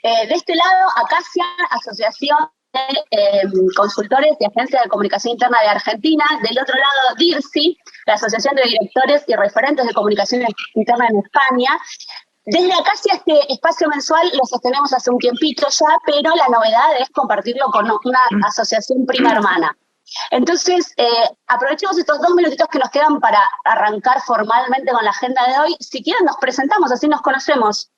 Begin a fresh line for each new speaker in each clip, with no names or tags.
De este lado, Acacia, Asociación de Consultores y Agencias de Comunicación Interna de Argentina. Del otro lado, DIRSI, la Asociación de Directores y Referentes de Comunicación Interna en España. Desde Acacia este espacio mensual lo sostenemos hace un tiempito ya, pero la novedad es compartirlo con una asociación prima hermana. Entonces, aprovechemos estos 2 minutitos que nos quedan para arrancar formalmente con la agenda de hoy. Si quieren nos presentamos, así nos conocemos.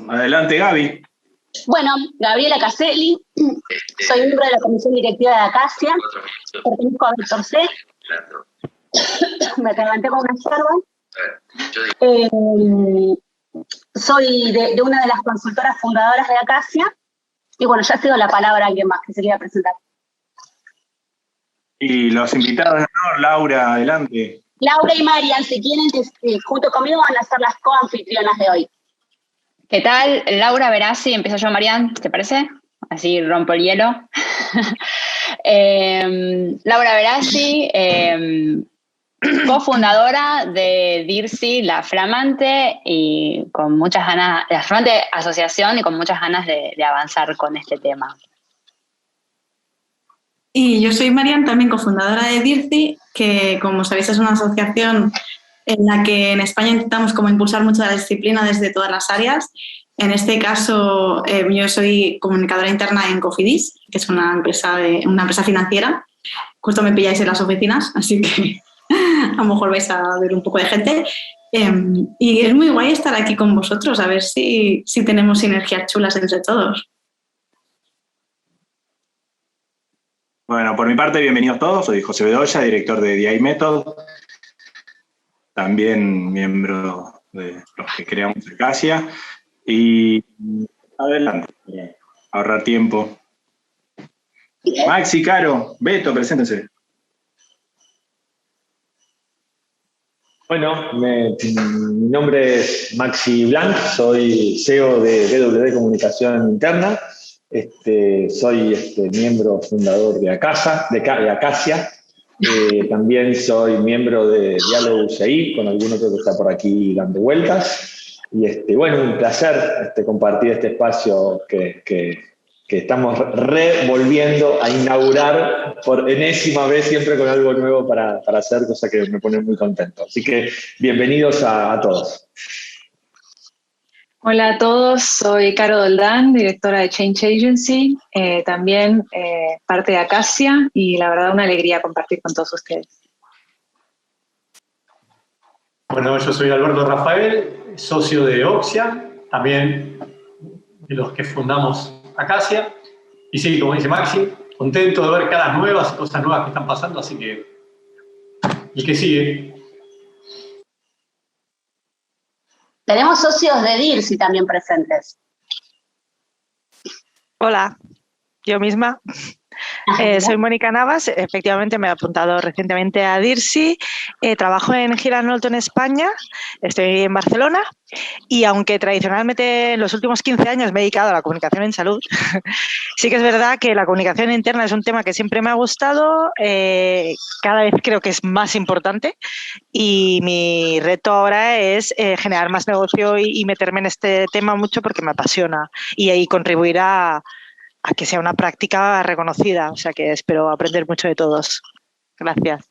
Adelante, Gaby.
Bueno, Gabriela Caselli, soy miembro de la Comisión Directiva de Acacia, pertenezco a Víctor C. Me levanté con una yerba. Soy de una de las consultoras fundadoras de Acacia, y bueno, ya cedo la palabra a alguien más que se quiera presentar.
Y los invitados de honor, Laura, adelante.
Laura y Marian, si quieren, junto conmigo van a ser las coanfitrionas de hoy.
¿Qué tal? Laura Verassi, empiezo yo, Marian, ¿te parece? Así rompo el hielo. Laura Verassi, cofundadora de DIRSI, la flamante, y con muchas ganas, la flamante asociación, y con muchas ganas de avanzar con este tema.
Y yo soy Marian, también cofundadora de DIRSI, que como sabéis es una asociación en la que en España intentamos como impulsar mucho la disciplina desde todas las áreas. En este caso, yo soy comunicadora interna en Cofidis, que es una empresa financiera. Justo me pilláis en las oficinas, así que a lo mejor vais a ver un poco de gente. Y es muy guay estar aquí con vosotros, a ver si tenemos sinergias chulas entre todos.
Bueno, por mi parte, bienvenidos todos. Soy José Bedoya, director de DI Method. También miembro de los que creamos Acacia. Y adelante, ahorrar tiempo. Maxi, Caro, Beto, preséntense.
Bueno, mi nombre es Maxi Blanc, soy CEO de BW Comunicación Interna. Soy miembro fundador de Acacia. También soy miembro de Diálogo UCI, con algún otro que está por aquí dando vueltas. Y bueno, un placer compartir este espacio que estamos volviendo a inaugurar por enésima vez, siempre con algo nuevo para hacer, cosa que me pone muy contento. Así que bienvenidos a todos.
Hola a todos, soy Caro Doldán, directora de Change Agency, también parte de Acacia, y la verdad una alegría compartir con todos ustedes.
Bueno, yo soy Alberto Rafael, socio de Oxia, también de los que fundamos Acacia. Y sí, como dice Maxi, contento de ver caras nuevas, cosas nuevas que están pasando, así que el que sigue.
Tenemos socios de DIRSI también presentes.
Hola, yo misma. Soy Mónica Navas, efectivamente me he apuntado recientemente a DIRSI, trabajo en Gira Norton España, estoy en Barcelona, y aunque tradicionalmente en los últimos 15 años me he dedicado a la comunicación en salud, sí que es verdad que la comunicación interna es un tema que siempre me ha gustado, cada vez creo que es más importante, y mi reto ahora es generar más negocio y meterme en este tema mucho porque me apasiona, y ahí contribuir a que sea una práctica reconocida, o sea que espero aprender mucho de todos. Gracias.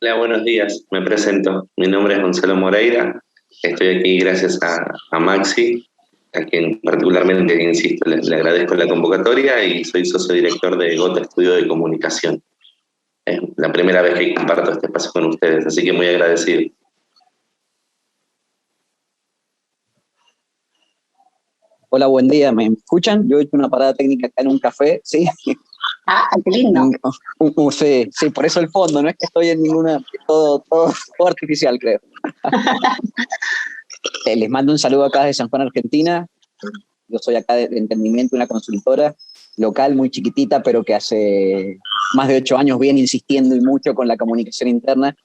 Hola, buenos días, me presento. Mi nombre es Gonzalo Moreira, estoy aquí gracias a Maxi, a quien particularmente, insisto, le agradezco la convocatoria, y soy socio director de Gota Estudio de Comunicación. Es la primera vez que comparto este espacio con ustedes, así que muy agradecido.
Hola, buen día, ¿me escuchan? Yo he hecho una parada técnica acá en un café, ¿sí?
Ah, qué lindo.
Sí, por eso el fondo, no es que estoy en ninguna, todo artificial, creo. Les mando un saludo acá de San Juan, Argentina. Yo soy acá de Entendimiento, una consultora local muy chiquitita, pero que hace más de 8 años viene insistiendo y mucho con la comunicación interna.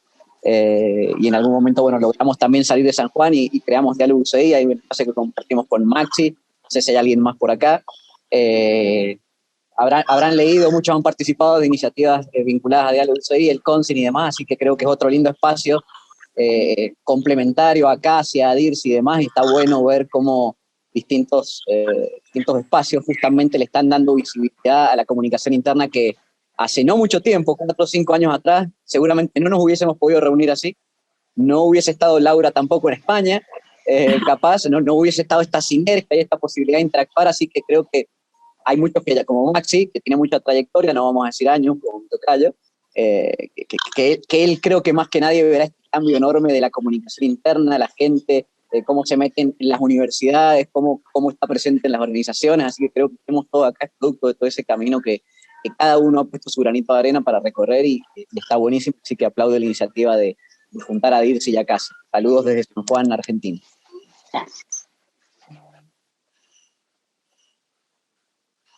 Y en algún momento, bueno, logramos también salir de San Juan y creamos Diálogo UCI, hay un espacio que compartimos con Maxi, no sé si hay alguien más por acá. Habrán leído, muchos han participado de iniciativas vinculadas a Diálogo UCI, el CONSIN y demás, así que creo que es otro lindo espacio complementario a Acacia, a DIRSI y demás, y está bueno ver cómo distintos espacios justamente le están dando visibilidad a la comunicación interna que hace no mucho tiempo, 4 o 5 años atrás, seguramente no nos hubiésemos podido reunir así, no hubiese estado Laura tampoco en España, capaz, no hubiese estado esta sinergia y esta posibilidad de interactuar, así que creo que hay muchos que, como Maxi, que tiene mucha trayectoria, no vamos a decir años, como un tocayo, que él creo que más que nadie verá este cambio enorme de la comunicación interna, de la gente, de cómo se meten en las universidades, cómo está presente en las organizaciones, así que creo que tenemos todo acá, es producto de todo ese camino que cada uno ha puesto su granito de arena para recorrer y está buenísimo, así que aplaudo la iniciativa de juntar a DIRSI y a Acacia. Saludos desde San Juan, Argentina.
Gracias.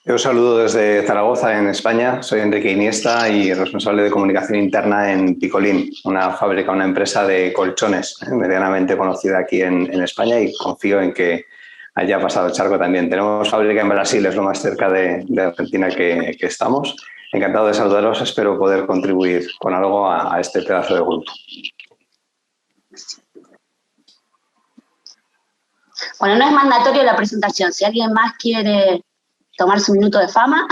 Yo saludo desde Zaragoza, en España. Soy Enrique Iniesta y responsable de comunicación interna en Picolín, una empresa de colchones medianamente conocida aquí en España, y confío en que haya pasado el charco también. Tenemos fábrica en Brasil, es lo más cerca de Argentina que estamos. Encantado de saludaros, espero poder contribuir con algo a este pedazo de grupo.
Bueno, no es mandatorio la presentación. Si alguien más quiere tomarse un minuto de fama.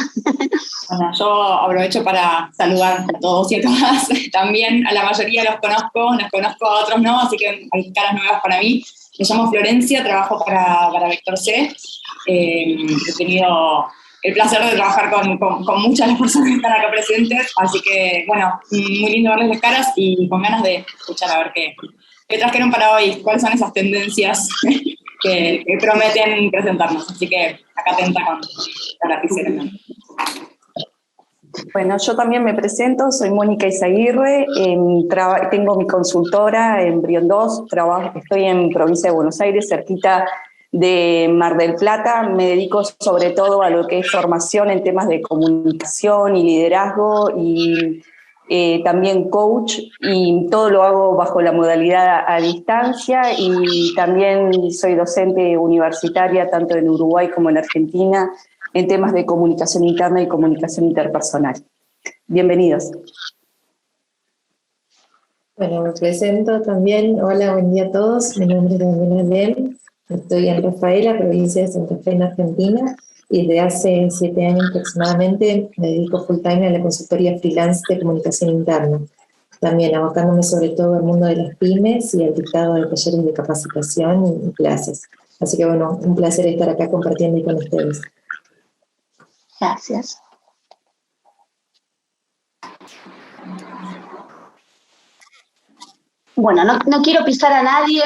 Bueno, yo aprovecho para saludar a todos y a todas. También a la mayoría los conozco, a otros no, así que hay caras nuevas para mí. Me llamo Florencia, trabajo para Vector C. He tenido el placer de trabajar con muchas de las personas que están acá presentes, así que, bueno, muy lindo verles las caras y con ganas de escuchar a ver qué trajeron para hoy, cuáles son esas tendencias que prometen presentarnos. Así que acá atenta con la lapicera.
Bueno, yo también me presento, soy Mónica Izaguirre, tengo mi consultora en Brion 2, estoy en provincia de Buenos Aires, cerquita de Mar del Plata. Me dedico sobre todo a lo que es formación en temas de comunicación y liderazgo y también coach, y todo lo hago bajo la modalidad a distancia, y también soy docente universitaria tanto en Uruguay como en Argentina en temas de comunicación interna y comunicación interpersonal. Bienvenidos.
Bueno, me presento también. Hola, buen día a todos. Mi nombre es Daniela Lem. Estoy en Rafaela, provincia de Santa Fe, en Argentina, y desde hace 7 años aproximadamente me dedico full time a la consultoría freelance de comunicación interna, también abocándome sobre todo al mundo de las pymes y al dictado de talleres de capacitación y clases. Así que bueno, un placer estar acá compartiendo con ustedes.
Gracias. Bueno, no quiero pisar a nadie,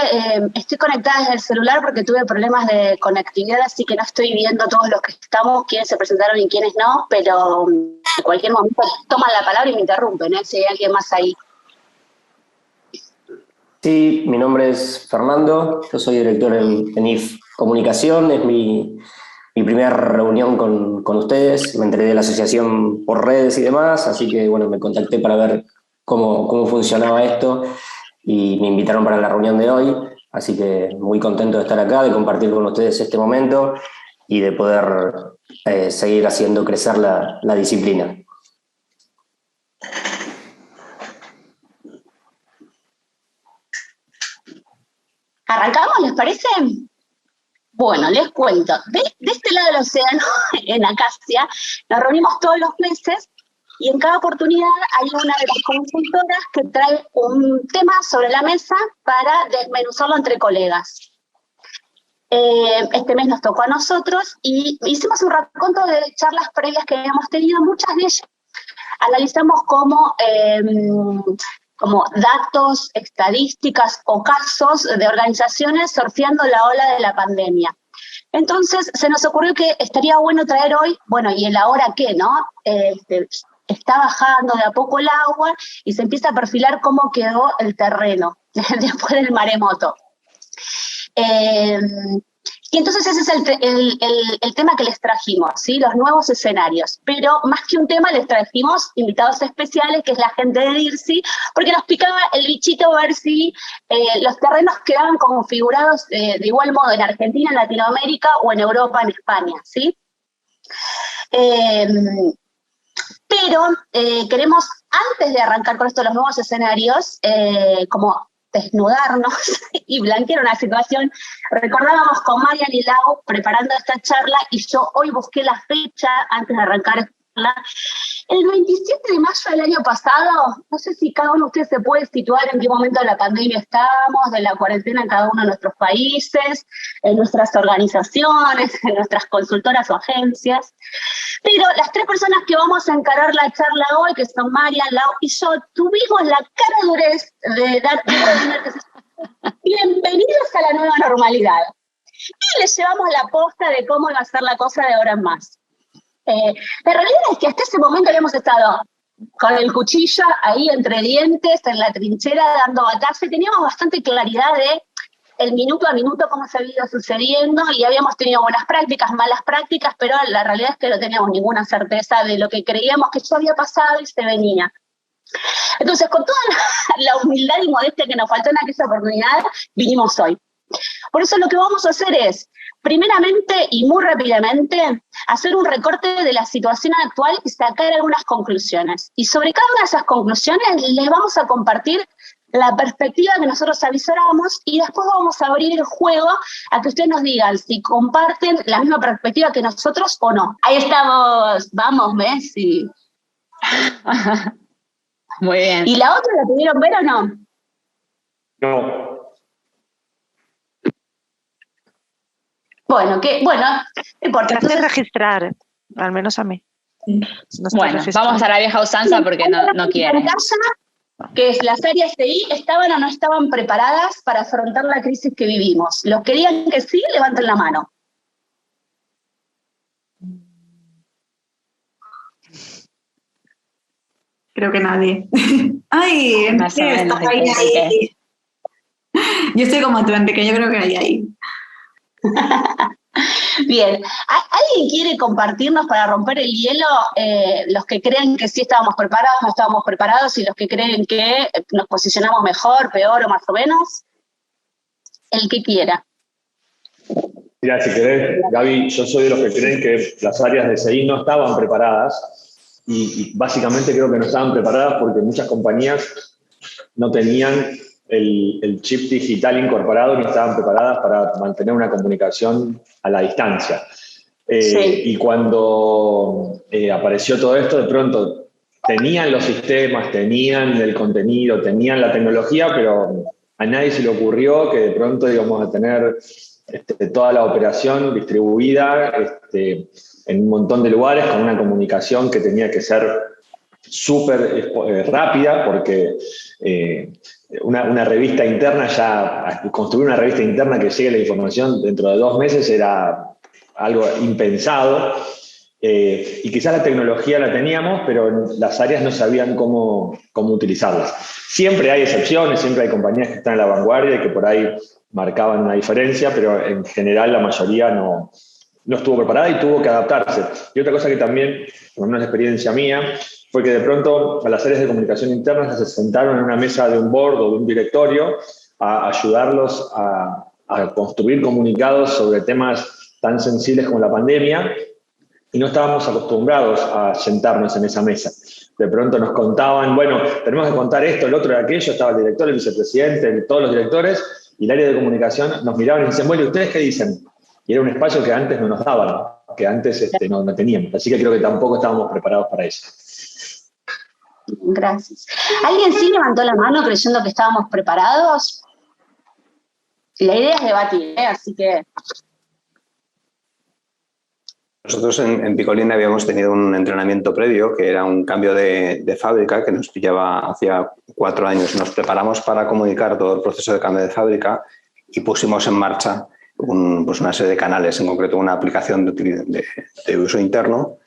estoy conectada desde el celular porque tuve problemas de conectividad, así que no estoy viendo todos los que estamos, quiénes se presentaron y quiénes no, pero en cualquier momento toman la palabra y me interrumpen, si hay alguien más ahí.
Sí, mi nombre es Fernando, yo soy director en IF Comunicación, es mi primera reunión con ustedes, me enteré de la asociación por redes y demás, así que bueno, me contacté para ver cómo funcionaba esto y me invitaron para la reunión de hoy, así que muy contento de estar acá, de compartir con ustedes este momento y de poder seguir haciendo crecer la disciplina.
¿Arrancamos, les parece? Bueno, les cuento. De este lado del océano, en Acacia, nos reunimos todos los meses y en cada oportunidad hay una de las consultoras que trae un tema sobre la mesa para desmenuzarlo entre colegas. Este mes nos tocó a nosotros y hicimos un raconto de charlas previas que habíamos tenido. Muchas de ellas analizamos como datos, estadísticas o casos de organizaciones surfeando la ola de la pandemia. Entonces se nos ocurrió que estaría bueno traer hoy, bueno, ¿y el ahora qué, no? Está bajando de a poco el agua y se empieza a perfilar cómo quedó el terreno después del maremoto. Y entonces ese es el tema que les trajimos, ¿sí? Los nuevos escenarios. Pero más que un tema les trajimos invitados especiales, que es la gente de DIRSI, porque nos picaba el bichito ver si los terrenos quedaban configurados de igual modo en Argentina, en Latinoamérica o en Europa, en España, ¿sí? Pero queremos, antes de arrancar con esto de los nuevos escenarios, como desnudarnos y blanquear una situación. Recordábamos con Marian y Lau preparando esta charla, y yo hoy busqué la fecha antes de arrancar esta charla. El 27 de mayo del año pasado, no sé si cada uno de ustedes se puede situar en qué momento de la pandemia estábamos, de la cuarentena en cada uno de nuestros países, en nuestras organizaciones, en nuestras consultoras o agencias. Pero las tres personas que vamos a encarar la charla hoy, que son Marian, Lau y yo, tuvimos la cara durez de dar bienvenidos a la nueva normalidad. Y les llevamos la posta de cómo iba a ser la cosa de ahora en más. La realidad es que hasta ese momento habíamos estado con el cuchillo ahí entre dientes, en la trinchera, dando batalla, y teníamos bastante claridad de el minuto a minuto cómo se había sucediendo, y habíamos tenido buenas prácticas, malas prácticas, pero la realidad es que no teníamos ninguna certeza de lo que creíamos que ya había pasado y se venía. Entonces, con toda la humildad y modestia que nos faltó en aquella oportunidad, vinimos hoy. Por eso lo que vamos a hacer es, primeramente y muy rápidamente, hacer un recorte de la situación actual y sacar algunas conclusiones. Y sobre cada una de esas conclusiones les vamos a compartir la perspectiva que nosotros avisoramos, y después vamos a abrir el juego a que ustedes nos digan si comparten la misma perspectiva que nosotros o no. Ahí estamos, vamos Messi.
Muy bien.
¿Y la otra la pudieron ver o no?
No.
Bueno, no importa.
Entonces registrar, al menos a mí.
Bueno, vamos a la vieja usanza porque no quiere.
Que es las áreas TI, ¿estaban o no estaban preparadas para afrontar la crisis que vivimos? Los que digan que sí, levanten la mano.
Creo que nadie. Ay,
Más o menos,
ahí. Yo estoy como tú, Enrique, yo creo que ahí.
Bien, ¿alguien quiere compartirnos para romper el hielo los que creen que sí estábamos preparados, no estábamos preparados, y los que creen que nos posicionamos mejor, peor o más o menos? El que quiera.
Mira, si querés, Gaby, yo soy de los que creen que las áreas de CI no estaban preparadas, y básicamente creo que no estaban preparadas porque muchas compañías no tenían el chip digital incorporado, ni estaban preparadas para mantener una comunicación a la distancia. Sí. Y cuando apareció todo esto, de pronto tenían los sistemas, tenían el contenido, tenían la tecnología, pero a nadie se le ocurrió que de pronto íbamos a tener toda la operación distribuida en un montón de lugares, con una comunicación que tenía que ser súper rápida, porque una revista interna, construir una revista interna que llegue la información dentro de 2 meses era algo impensado, y quizás la tecnología la teníamos, pero las áreas no sabían cómo utilizarlas. Siempre hay excepciones, siempre hay compañías que están en la vanguardia y que por ahí marcaban una diferencia, pero en general la mayoría no estuvo preparada y tuvo que adaptarse. Y otra cosa que también, por una experiencia mía, fue que de pronto a las áreas de comunicación interna se sentaron en una mesa de un board o de un directorio a ayudarlos a construir comunicados sobre temas tan sensibles como la pandemia, y no estábamos acostumbrados a sentarnos en esa mesa. De pronto nos contaban, bueno, tenemos que contar esto, el otro y aquello, estaba el director, el vicepresidente, todos los directores, y el área de comunicación nos miraban y decían, bueno, ¿y ustedes qué dicen? Y era un espacio que antes no nos daban, que antes no teníamos. Así que creo que tampoco estábamos preparados para eso.
Gracias. ¿Alguien sí levantó la mano creyendo que estábamos preparados? La idea es debatir, así que...
Nosotros en Picolín habíamos tenido un entrenamiento previo, que era un cambio de fábrica que nos pillaba hacía 4 años. Nos preparamos para comunicar todo el proceso de cambio de fábrica y pusimos en marcha una serie de canales, en concreto una aplicación de uso interno,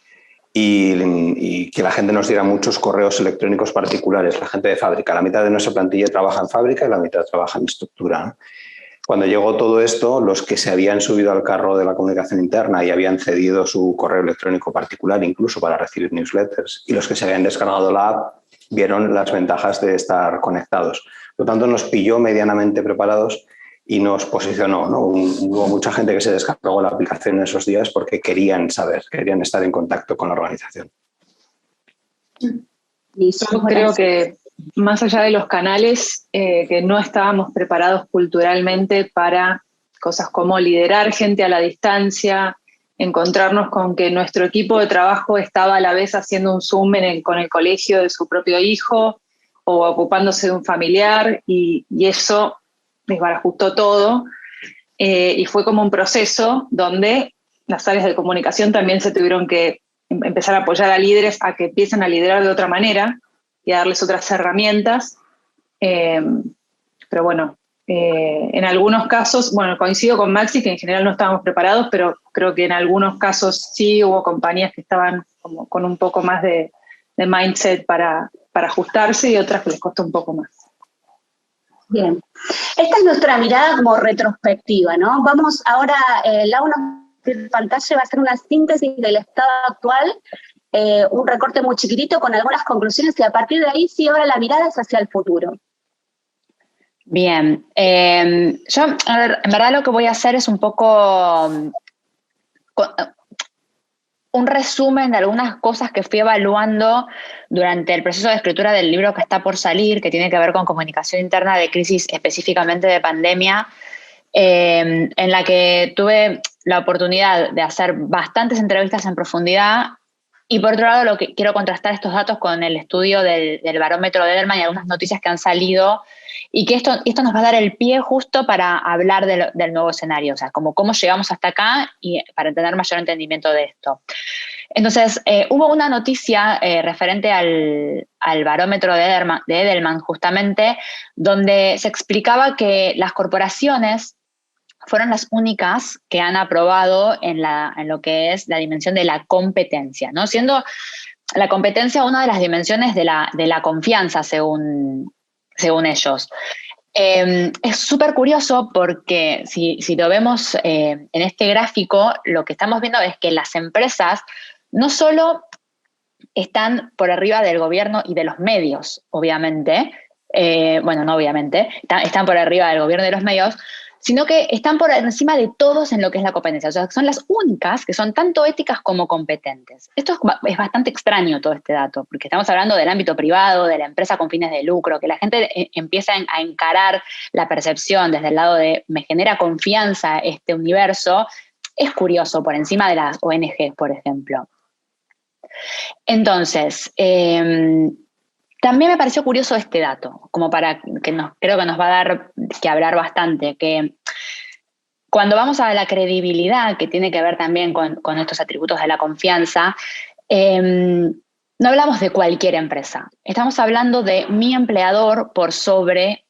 y que la gente nos diera muchos correos electrónicos particulares, la gente de fábrica. La mitad de nuestra plantilla trabaja en fábrica y la mitad trabaja en estructura. Cuando llegó todo esto, los que se habían subido al carro de la comunicación interna y habían cedido su correo electrónico particular incluso para recibir newsletters, y los que se habían descargado la app, vieron las ventajas de estar conectados. Por lo tanto, nos pilló medianamente preparados y nos posicionó, ¿no? Hubo mucha gente que se descargó la aplicación en esos días porque querían saber, querían estar en contacto con la organización.
Yo creo que más allá de los canales, que no estábamos preparados culturalmente para cosas como liderar gente a la distancia, encontrarnos con que nuestro equipo de trabajo estaba a la vez haciendo un Zoom con el colegio de su propio hijo o ocupándose de un familiar, y eso desbarajustó todo, y fue como un proceso donde las áreas de comunicación también se tuvieron que empezar a apoyar a líderes a que empiecen a liderar de otra manera y a darles otras herramientas. Pero bueno, en algunos casos, bueno, coincido con Maxi que en general no estábamos preparados, pero creo que en algunos casos sí hubo compañías que estaban como con un poco más de mindset para ajustarse, y otras que les costó un poco más.
Bien. Esta es nuestra mirada como retrospectiva, ¿no? Vamos ahora, Lau en pantalla va a hacer una síntesis del estado actual, un recorte muy chiquitito con algunas conclusiones, y a partir de ahí sí ahora la mirada es hacia el futuro.
Bien, yo a ver, en verdad lo que voy a hacer es un poco un resumen de algunas cosas que fui evaluando durante el proceso de escritura del libro que está por salir, que tiene que ver con comunicación interna de crisis, específicamente de pandemia, en la que tuve la oportunidad de hacer bastantes entrevistas en profundidad. Y por otro lado, lo que quiero contrastar estos datos con el estudio del barómetro de Edelman y algunas noticias que han salido, y que esto nos va a dar el pie justo para hablar del nuevo escenario, o sea, como cómo llegamos hasta acá, y para tener mayor entendimiento de esto. Entonces, hubo una noticia referente al barómetro de Edelman, justamente, donde se explicaba que las corporaciones fueron las únicas que han aprobado en lo que es la dimensión de la competencia, ¿no? Siendo la competencia una de las dimensiones de la confianza, según ellos. Es súper curioso porque si lo vemos en este gráfico, lo que estamos viendo es que las empresas no solo están por arriba del gobierno y de los medios, obviamente, bueno, no obviamente, están por arriba del gobierno y de los medios, sino que están por encima de todos en lo que es la competencia. O sea, son las únicas que son tanto éticas como competentes. Esto es bastante extraño, todo este dato, porque estamos hablando del ámbito privado, de la empresa con fines de lucro, que la gente empieza a encarar la percepción desde el lado de me genera confianza este universo. Es curioso, por encima de las ONGs, por ejemplo. Entonces, también me pareció curioso este dato, como para que creo que nos va a dar que hablar bastante, que cuando vamos a la credibilidad, que tiene que ver también con estos atributos de la confianza, no hablamos de cualquier empresa, estamos hablando de mi empleador por sobre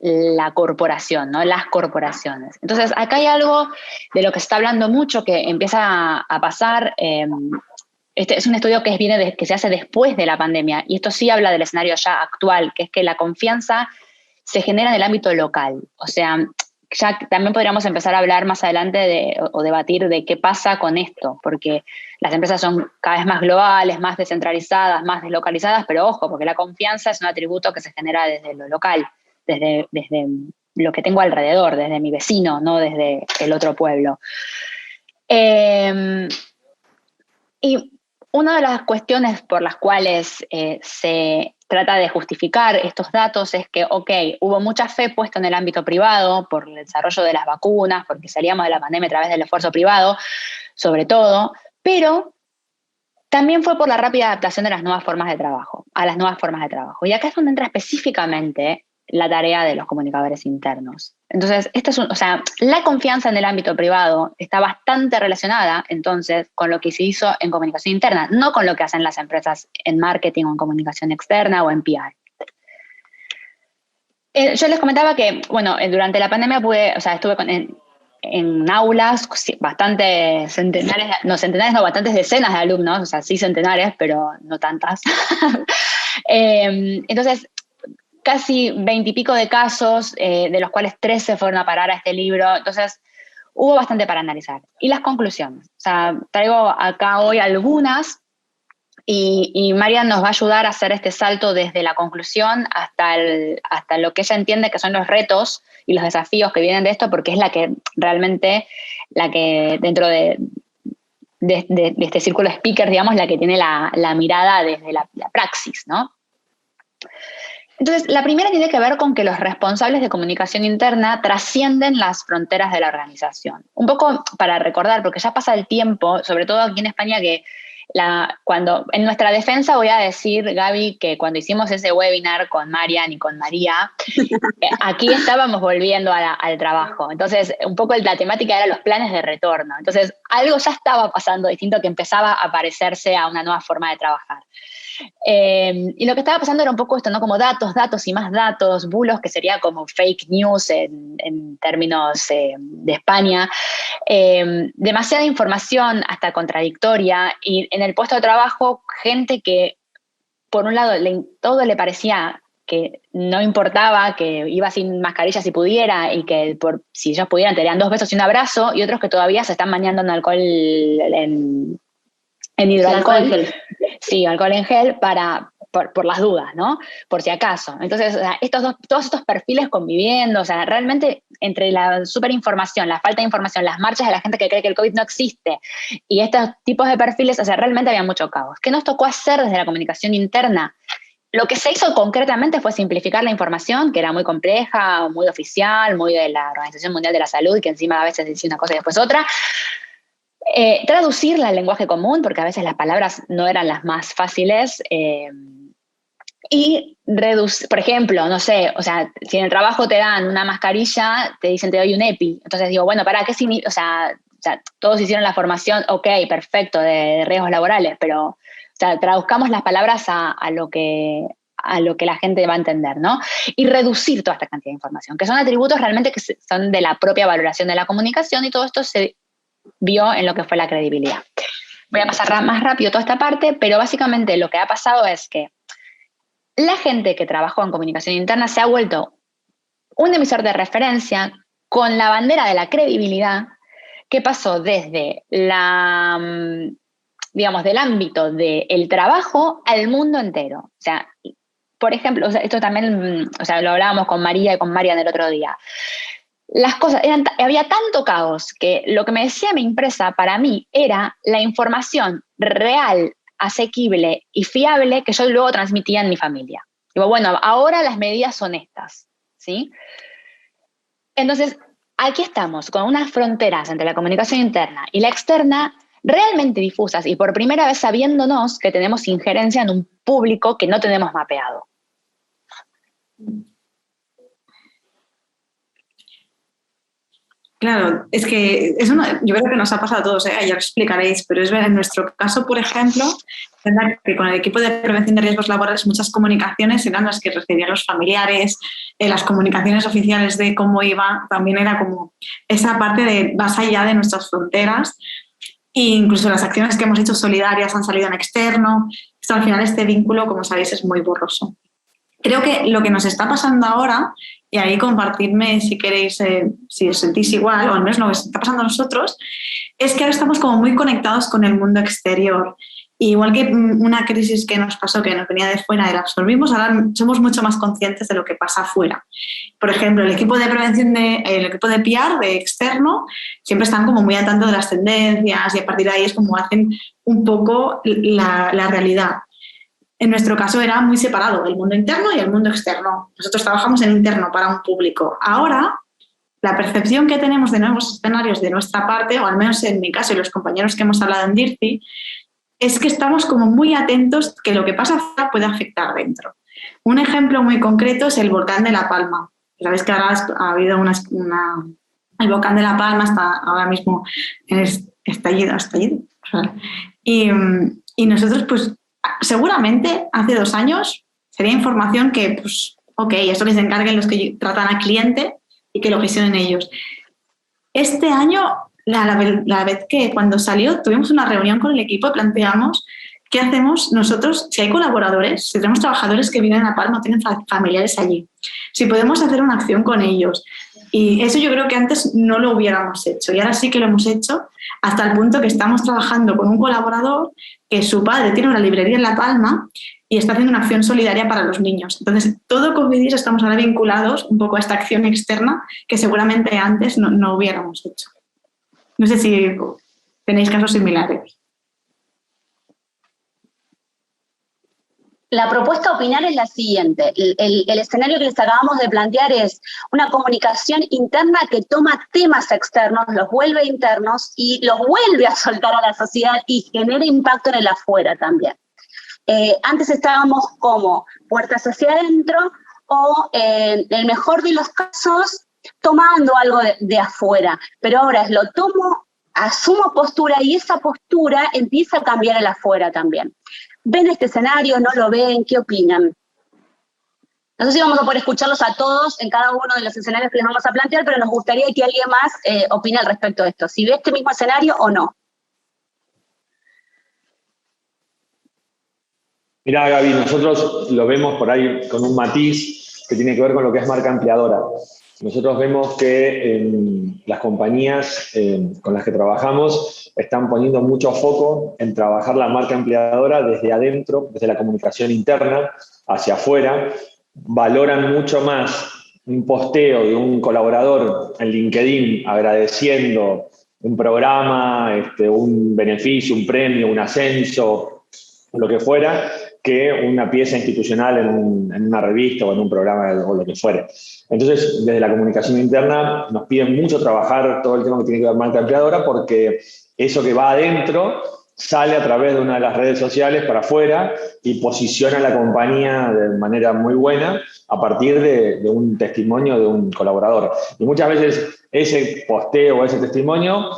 la corporación, ¿no? Las corporaciones. Entonces, acá hay algo de lo que se está hablando mucho, que empieza a pasar. Este es un estudio que se hace después de la pandemia, y esto sí habla del escenario ya actual, que es que la confianza se genera en el ámbito local. O sea, ya también podríamos empezar a hablar más adelante o debatir de qué pasa con esto, porque las empresas son cada vez más globales, más descentralizadas, más deslocalizadas, pero ojo, porque la confianza es un atributo que se genera desde lo local, desde lo que tengo alrededor, desde mi vecino, no desde el otro pueblo. Y una de las cuestiones por las cuales se trata de justificar estos datos es que, ok, hubo mucha fe puesta en el ámbito privado por el desarrollo de las vacunas, porque salíamos de la pandemia a través del esfuerzo privado, sobre todo, pero también fue por la rápida adaptación de las nuevas formas de trabajo, a las nuevas formas de trabajo. Y acá es donde entra específicamente la tarea de los comunicadores internos. Entonces, la confianza en el ámbito privado está bastante relacionada, entonces, con lo que se hizo en comunicación interna, no con lo que hacen las empresas en marketing o en comunicación externa o en PR. Yo les comentaba que, bueno, durante la pandemia estuve en aulas bastantes bastantes decenas de alumnos, o sea, sí centenares, pero no tantas. Entonces, casi 20 y pico de casos, de los cuales 13 fueron a parar a este libro. Entonces, hubo bastante para analizar. Y las conclusiones. O sea, traigo acá hoy algunas, y Marian nos va a ayudar a hacer este salto desde la conclusión hasta lo que ella entiende que son los retos y los desafíos que vienen de esto, porque es la que realmente, dentro de este círculo de speakers, digamos, la que tiene la mirada desde la praxis, ¿no? Entonces, la primera tiene que ver con que los responsables de comunicación interna trascienden las fronteras de la organización. Un poco para recordar, porque ya pasa el tiempo, sobre todo aquí en España, que cuando en nuestra defensa voy a decir, Gaby, que cuando hicimos ese webinar con Marian y con María, aquí estábamos volviendo al trabajo. Entonces, un poco la temática era los planes de retorno. Entonces, algo ya estaba pasando distinto, que empezaba a parecerse a una nueva forma de trabajar. Y lo que estaba pasando era un poco esto, ¿no? Como datos y más datos, bulos, que sería como fake news en términos de España. Demasiada información, hasta contradictoria, y en el puesto de trabajo, gente que, por un lado, todo le parecía que no importaba, que iba sin mascarilla si pudiera, y que si ellos pudieran te darían 2 besos y un abrazo, y otros que todavía se están bañando en alcohol, en hidroalcohol. Sí, alcohol en gel por las dudas, ¿no? Por si acaso. Entonces, o sea, todos estos perfiles conviviendo, o sea, realmente entre la superinformación, la falta de información, las marchas de la gente que cree que el COVID no existe y estos tipos de perfiles, o sea, realmente había mucho caos. ¿Qué nos tocó hacer desde la comunicación interna? Lo que se hizo concretamente fue simplificar la información, que era muy compleja, muy oficial, muy de la Organización Mundial de la Salud, que encima a veces decía una cosa y después otra. Traducirla al lenguaje común, porque a veces las palabras no eran las más fáciles, y reducir, por ejemplo, no sé, o sea, si en el trabajo te dan una mascarilla, te dicen te doy un EPI, entonces digo, bueno, ¿para qué significa? O sea, todos hicieron la formación, ok, perfecto, de riesgos laborales, pero, o sea, traduzcamos las palabras a lo que la gente va a entender, ¿no? Y reducir toda esta cantidad de información, que son atributos realmente que son de la propia valoración de la comunicación, y todo esto se vio en lo que fue la credibilidad. Voy a pasar más rápido toda esta parte, pero básicamente lo que ha pasado es que la gente que trabajó en comunicación interna se ha vuelto un emisor de referencia con la bandera de la credibilidad, que pasó desde digamos, del ámbito del trabajo al mundo entero. O sea, por ejemplo, o sea, esto también, o sea, lo hablábamos con María y con Marian el otro día. Las cosas había tanto caos que lo que me decía mi empresa para mí era la información real, asequible y fiable que yo luego transmitía en mi familia. Digo, bueno, ahora las medidas son estas, ¿sí? Entonces, aquí estamos con unas fronteras entre la comunicación interna y la externa realmente difusas, y por primera vez sabiéndonos que tenemos injerencia en un público que no tenemos mapeado.
Claro, es que yo creo que nos ha pasado a todos, ya lo explicaréis, pero es verdad, en nuestro caso, por ejemplo, es verdad que con el equipo de prevención de riesgos laborales muchas comunicaciones eran las que recibían los familiares, las comunicaciones oficiales de cómo iba, también era como esa parte de más allá de nuestras fronteras, e incluso las acciones que hemos hecho solidarias han salido en externo. Esto, al final, este vínculo, como sabéis, es muy borroso. Creo que lo que nos está pasando ahora, y ahí compartidme si queréis, si os sentís igual, o al menos lo que está pasando a nosotros, es que ahora estamos como muy conectados con el mundo exterior. Y igual que una crisis que nos pasó, que nos venía de fuera y la absorbimos, ahora somos mucho más conscientes de lo que pasa afuera. Por ejemplo, el equipo de prevención, el equipo de PR, de externo, siempre están como muy al tanto de las tendencias, y a partir de ahí es como hacen un poco la realidad. En nuestro caso era muy separado, el mundo interno y el mundo externo. Nosotros trabajamos en interno para un público. Ahora, la percepción que tenemos de nuevos escenarios de nuestra parte, o al menos en mi caso y los compañeros que hemos hablado en DIRCI, es que estamos como muy atentos que lo que pasa afuera puede afectar dentro. Un ejemplo muy concreto es el volcán de La Palma. Sabéis que ahora ha habido el volcán de La Palma está ahora mismo en estallido. Y nosotros, pues, seguramente hace 2 años sería información que, pues, ok, eso que se encarguen los que tratan al cliente y que lo gestionen ellos. Este año, la vez que cuando salió, tuvimos una reunión con el equipo y planteamos qué hacemos nosotros, si hay colaboradores, si tenemos trabajadores que viven en La Palma o tienen familiares allí, si podemos hacer una acción con ellos. Y eso yo creo que antes no lo hubiéramos hecho, y ahora sí que lo hemos hecho, hasta el punto que estamos trabajando con un colaborador que su padre tiene una librería en La Palma y está haciendo una acción solidaria para los niños. Entonces, todo Covidis estamos ahora vinculados un poco a esta acción externa que seguramente antes no hubiéramos hecho. No sé si tenéis casos similares.
La propuesta a opinar es la siguiente. El escenario que les acabamos de plantear es una comunicación interna que toma temas externos, los vuelve internos y los vuelve a soltar a la sociedad y genera impacto en el afuera también. Antes estábamos como puertas hacia adentro o, en el mejor de los casos, tomando algo de afuera. Pero ahora lo tomo, asumo postura y esa postura empieza a cambiar el afuera también. ¿Ven este escenario? ¿No lo ven? ¿Qué opinan? No sé si vamos a poder escucharlos a todos en cada uno de los escenarios que les vamos a plantear, pero nos gustaría que alguien más opine al respecto de esto. Si ve este mismo escenario o no.
Mirá, Gaby, nosotros lo vemos por ahí con un matiz que tiene que ver con lo que es marca empleadora. Nosotros vemos que las compañías con las que trabajamos están poniendo mucho foco en trabajar la marca empleadora desde adentro, desde la comunicación interna hacia afuera. Valoran mucho más un posteo de un colaborador en LinkedIn agradeciendo un programa, un beneficio, un premio, un ascenso, lo que fuera, que una pieza institucional en una revista o en un programa o lo que fuere. Entonces, desde la comunicación interna nos piden mucho trabajar todo el tema que tiene que ver con marca empleadora porque eso que va adentro sale a través de una de las redes sociales para afuera y posiciona a la compañía de manera muy buena a partir de un testimonio de un colaborador. Y muchas veces ese posteo o ese testimonio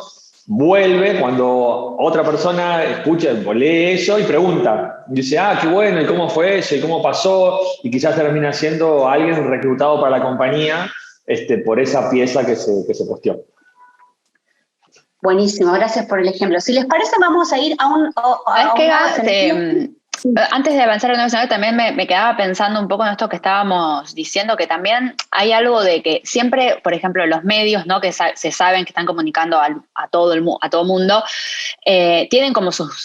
vuelve cuando otra persona escucha o lee eso y pregunta. Dice, qué bueno, ¿y cómo fue eso? ¿Y cómo pasó? Y quizás termina siendo alguien reclutado para la compañía por esa pieza que se posteó.
Buenísimo, gracias por el ejemplo. Si les parece, vamos a ir a un
antes de avanzar en un escenario, también me quedaba pensando un poco en esto que estábamos diciendo, que también hay algo de que siempre, por ejemplo, los medios, ¿no? Que se saben que están comunicando a todo mundo, tienen como sus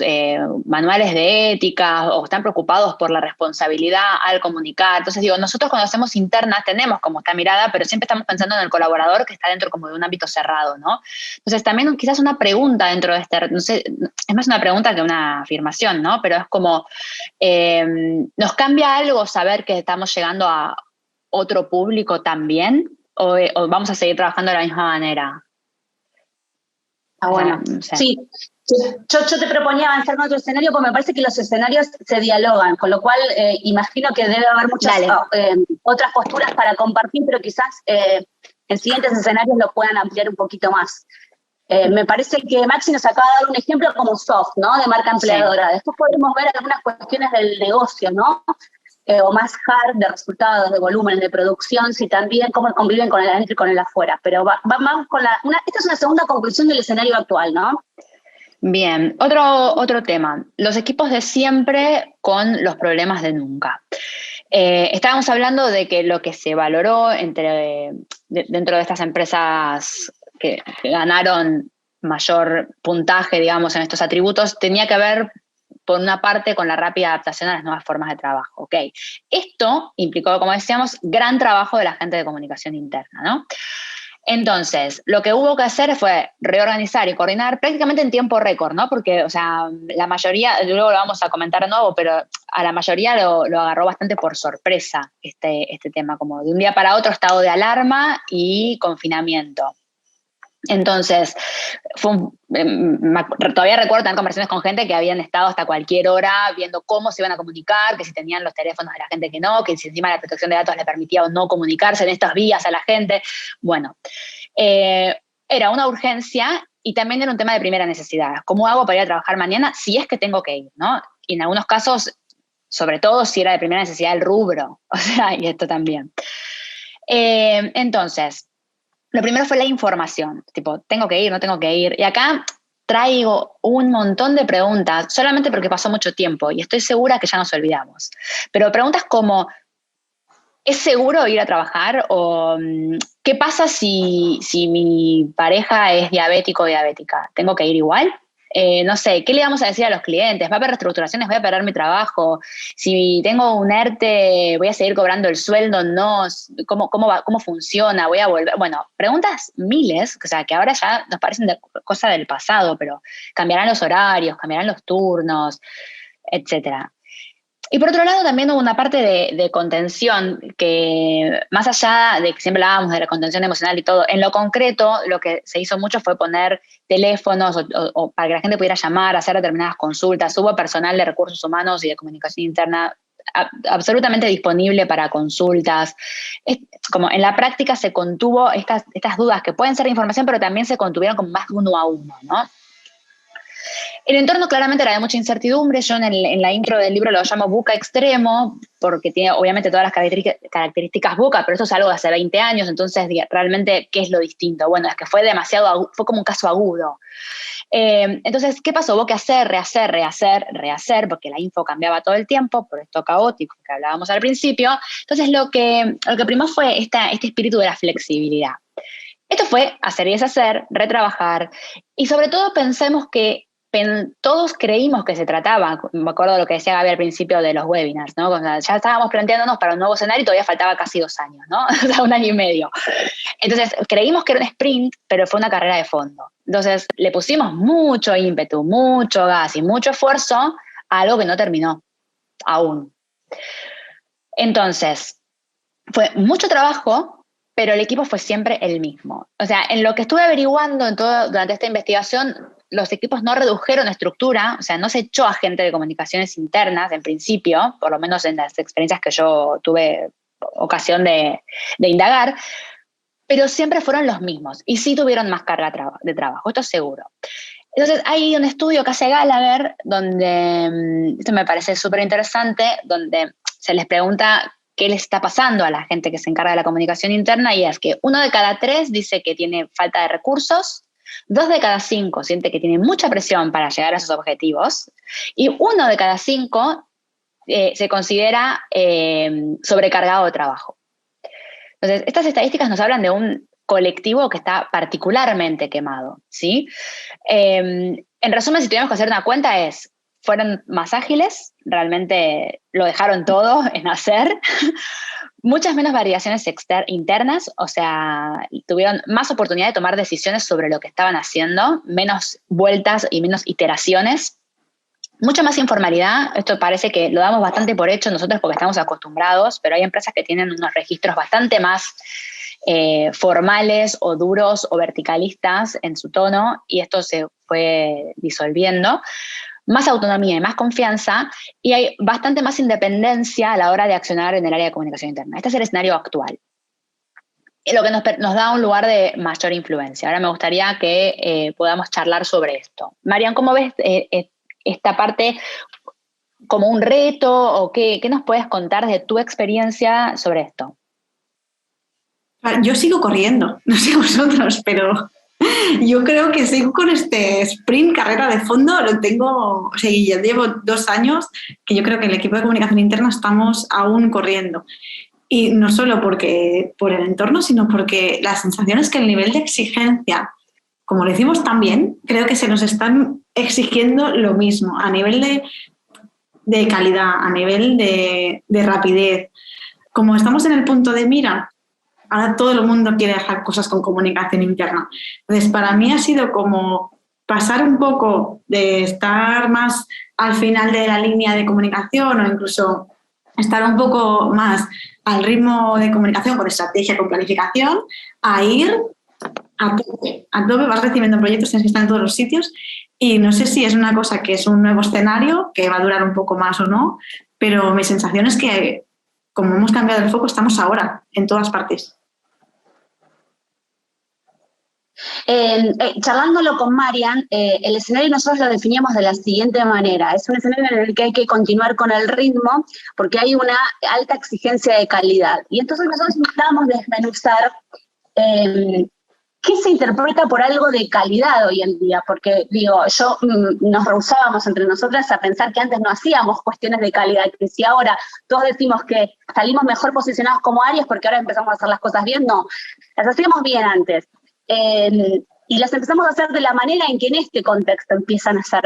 manuales de ética o están preocupados por la responsabilidad al comunicar. Entonces, digo, nosotros cuando hacemos internas tenemos como esta mirada, pero siempre estamos pensando en el colaborador que está dentro como de un ámbito cerrado, ¿no? Entonces, también quizás una pregunta dentro de no sé, es más una pregunta que una afirmación, ¿no? Pero es como, ¿nos cambia algo saber que estamos llegando a otro público también? ¿O vamos a seguir trabajando de la misma manera?
Bueno,
no sé.
Sí. Yo te proponía avanzar en otro escenario porque me parece que los escenarios se dialogan, con lo cual imagino que debe haber muchas otras posturas para compartir, pero quizás en siguientes escenarios lo puedan ampliar un poquito más. Me parece que Maxi nos acaba de dar un ejemplo como soft, ¿no? De marca empleadora. Sí. Después podemos ver algunas cuestiones del negocio, ¿no? O más hard, de resultados, de volumen, de producción, si también cómo conviven con el adentro y con el afuera. Pero vamos con esta es una segunda conclusión del escenario actual, ¿no?
Bien, otro tema. Los equipos de siempre con los problemas de nunca. Estábamos hablando de que lo que se valoró dentro de estas empresas que ganaron mayor puntaje, digamos, en estos atributos, tenía que ver, por una parte, con la rápida adaptación a las nuevas formas de trabajo. Okay. Esto implicó, como decíamos, gran trabajo de la gente de comunicación interna, ¿no? Entonces, lo que hubo que hacer fue reorganizar y coordinar prácticamente en tiempo récord, ¿no? Porque, o sea, la mayoría, luego lo vamos a comentar de nuevo, pero a la mayoría lo agarró bastante por sorpresa este tema, como de un día para otro estado de alarma y confinamiento. Entonces, todavía recuerdo tener conversaciones con gente que habían estado hasta cualquier hora viendo cómo se iban a comunicar, que si tenían los teléfonos de la gente que no, que si encima la protección de datos le permitía o no comunicarse en estas vías a la gente. Bueno, era una urgencia y también era un tema de primera necesidad. ¿Cómo hago para ir a trabajar mañana si es que tengo que ir, ¿no? Y en algunos casos, sobre todo si era de primera necesidad el rubro, o sea, y esto también. Entonces, lo primero fue la información, tipo, ¿tengo que ir, no tengo que ir? Y acá traigo un montón de preguntas, solamente porque pasó mucho tiempo y estoy segura que ya nos olvidamos. Pero preguntas como, ¿es seguro ir a trabajar? ¿O qué pasa si mi pareja es diabético o diabética? ¿Tengo que ir igual? No sé, ¿qué le vamos a decir a los clientes? ¿Va a haber reestructuraciones? ¿Voy a perder mi trabajo? Si tengo un ERTE, ¿voy a seguir cobrando el sueldo? No. ¿Cómo funciona? ¿Voy a volver? Bueno, preguntas miles, o sea, que ahora ya nos parecen cosa del pasado, pero cambiarán los horarios, cambiarán los turnos, etcétera. Y por otro lado también hubo una parte de contención que, más allá de que siempre hablábamos de la contención emocional y todo, en lo concreto lo que se hizo mucho fue poner teléfonos o para que la gente pudiera llamar, hacer determinadas consultas. Hubo personal de recursos humanos y de comunicación interna absolutamente disponible para consultas. Como en la práctica se contuvo estas dudas que pueden ser de información, pero también se contuvieron como más uno a uno, ¿no? El entorno claramente era de mucha incertidumbre. Yo en la intro del libro lo llamo VUCA extremo, porque tiene obviamente todas las características VUCA, pero esto es algo de hace 20 años, entonces realmente, ¿qué es lo distinto? Bueno, es que fue fue como un caso agudo. Entonces, ¿qué pasó? Hubo que hacer, rehacer, porque la info cambiaba todo el tiempo, por esto caótico que hablábamos al principio. Entonces, lo que primó fue este espíritu de la flexibilidad. Esto fue hacer y deshacer, retrabajar, y sobre todo pensemos que todos creímos que se trataba, me acuerdo de lo que decía Gaby al principio de los webinars, ¿no? O sea, ya estábamos planteándonos para un nuevo escenario y todavía faltaba casi 2 años, ¿no? O sea, 1 año y medio. Entonces, creímos que era un sprint, pero fue una carrera de fondo. Entonces, le pusimos mucho ímpetu, mucho gas y mucho esfuerzo a algo que no terminó aún. Entonces, fue mucho trabajo, pero el equipo fue siempre el mismo. O sea, en lo que estuve averiguando durante esta investigación, los equipos no redujeron estructura, o sea, no se echó a gente de comunicaciones internas, en principio, por lo menos en las experiencias que yo tuve ocasión de indagar, pero siempre fueron los mismos, y sí tuvieron más carga de trabajo, esto es seguro. Entonces, hay un estudio que hace Gallagher, donde, esto me parece súper interesante, donde se les pregunta qué les está pasando a la gente que se encarga de la comunicación interna, y es que 1 de cada 3 dice que tiene falta de recursos, 2 de cada 5 siente que tiene mucha presión para llegar a sus objetivos, y 1 de cada 5 se considera sobrecargado de trabajo. Entonces, estas estadísticas nos hablan de un colectivo que está particularmente quemado, ¿sí? En resumen, si tuviéramos que hacer una cuenta fueron más ágiles, realmente lo dejaron todo en hacer, muchas menos variaciones internas, o sea, tuvieron más oportunidad de tomar decisiones sobre lo que estaban haciendo, menos vueltas y menos iteraciones, mucha más informalidad. Esto parece que lo damos bastante por hecho nosotros porque estamos acostumbrados, pero hay empresas que tienen unos registros bastante más formales o duros o verticalistas en su tono, y esto se fue disolviendo. Más autonomía y más confianza, y hay bastante más independencia a la hora de accionar en el área de comunicación interna. Este es el escenario actual, lo que nos da un lugar de mayor influencia. Ahora me gustaría que podamos charlar sobre esto. Marian, ¿cómo ves esta parte como un reto, o qué nos puedes contar de tu experiencia sobre esto?
Yo sigo corriendo, no sé vosotros, pero yo creo que sigo con este sprint, carrera de fondo, lo tengo, o sea, ya llevo 2 años que yo creo que el equipo de comunicación interna estamos aún corriendo. Y no solo por el entorno, sino porque la sensación es que el nivel de exigencia, como lo decimos también, creo que se nos están exigiendo lo mismo, a nivel de calidad, a nivel de rapidez. Como estamos en el punto de mira, ahora todo el mundo quiere dejar cosas con comunicación interna. Entonces, para mí ha sido como pasar un poco de estar más al final de la línea de comunicación, o incluso estar un poco más al ritmo de comunicación con estrategia, con planificación, a ir a tope. A tope, vas recibiendo proyectos, tienes que estar en todos los sitios, y no sé si es una cosa que es un nuevo escenario, que va a durar un poco más o no, pero mi sensación es que, como hemos cambiado el foco, estamos ahora en todas partes.
Charlándolo con Marian, el escenario nosotros lo definíamos de la siguiente manera: es un escenario en el que hay que continuar con el ritmo porque hay una alta exigencia de calidad, y entonces nosotros intentamos desmenuzar qué se interpreta por algo de calidad hoy en día, porque nos rehusábamos entre nosotras a pensar que antes no hacíamos cuestiones de calidad, que si ahora todos decimos que salimos mejor posicionados como áreas porque ahora empezamos a hacer las cosas bien, no, las hacíamos bien antes. Y las empezamos a hacer de la manera en que en este contexto empiezan a ser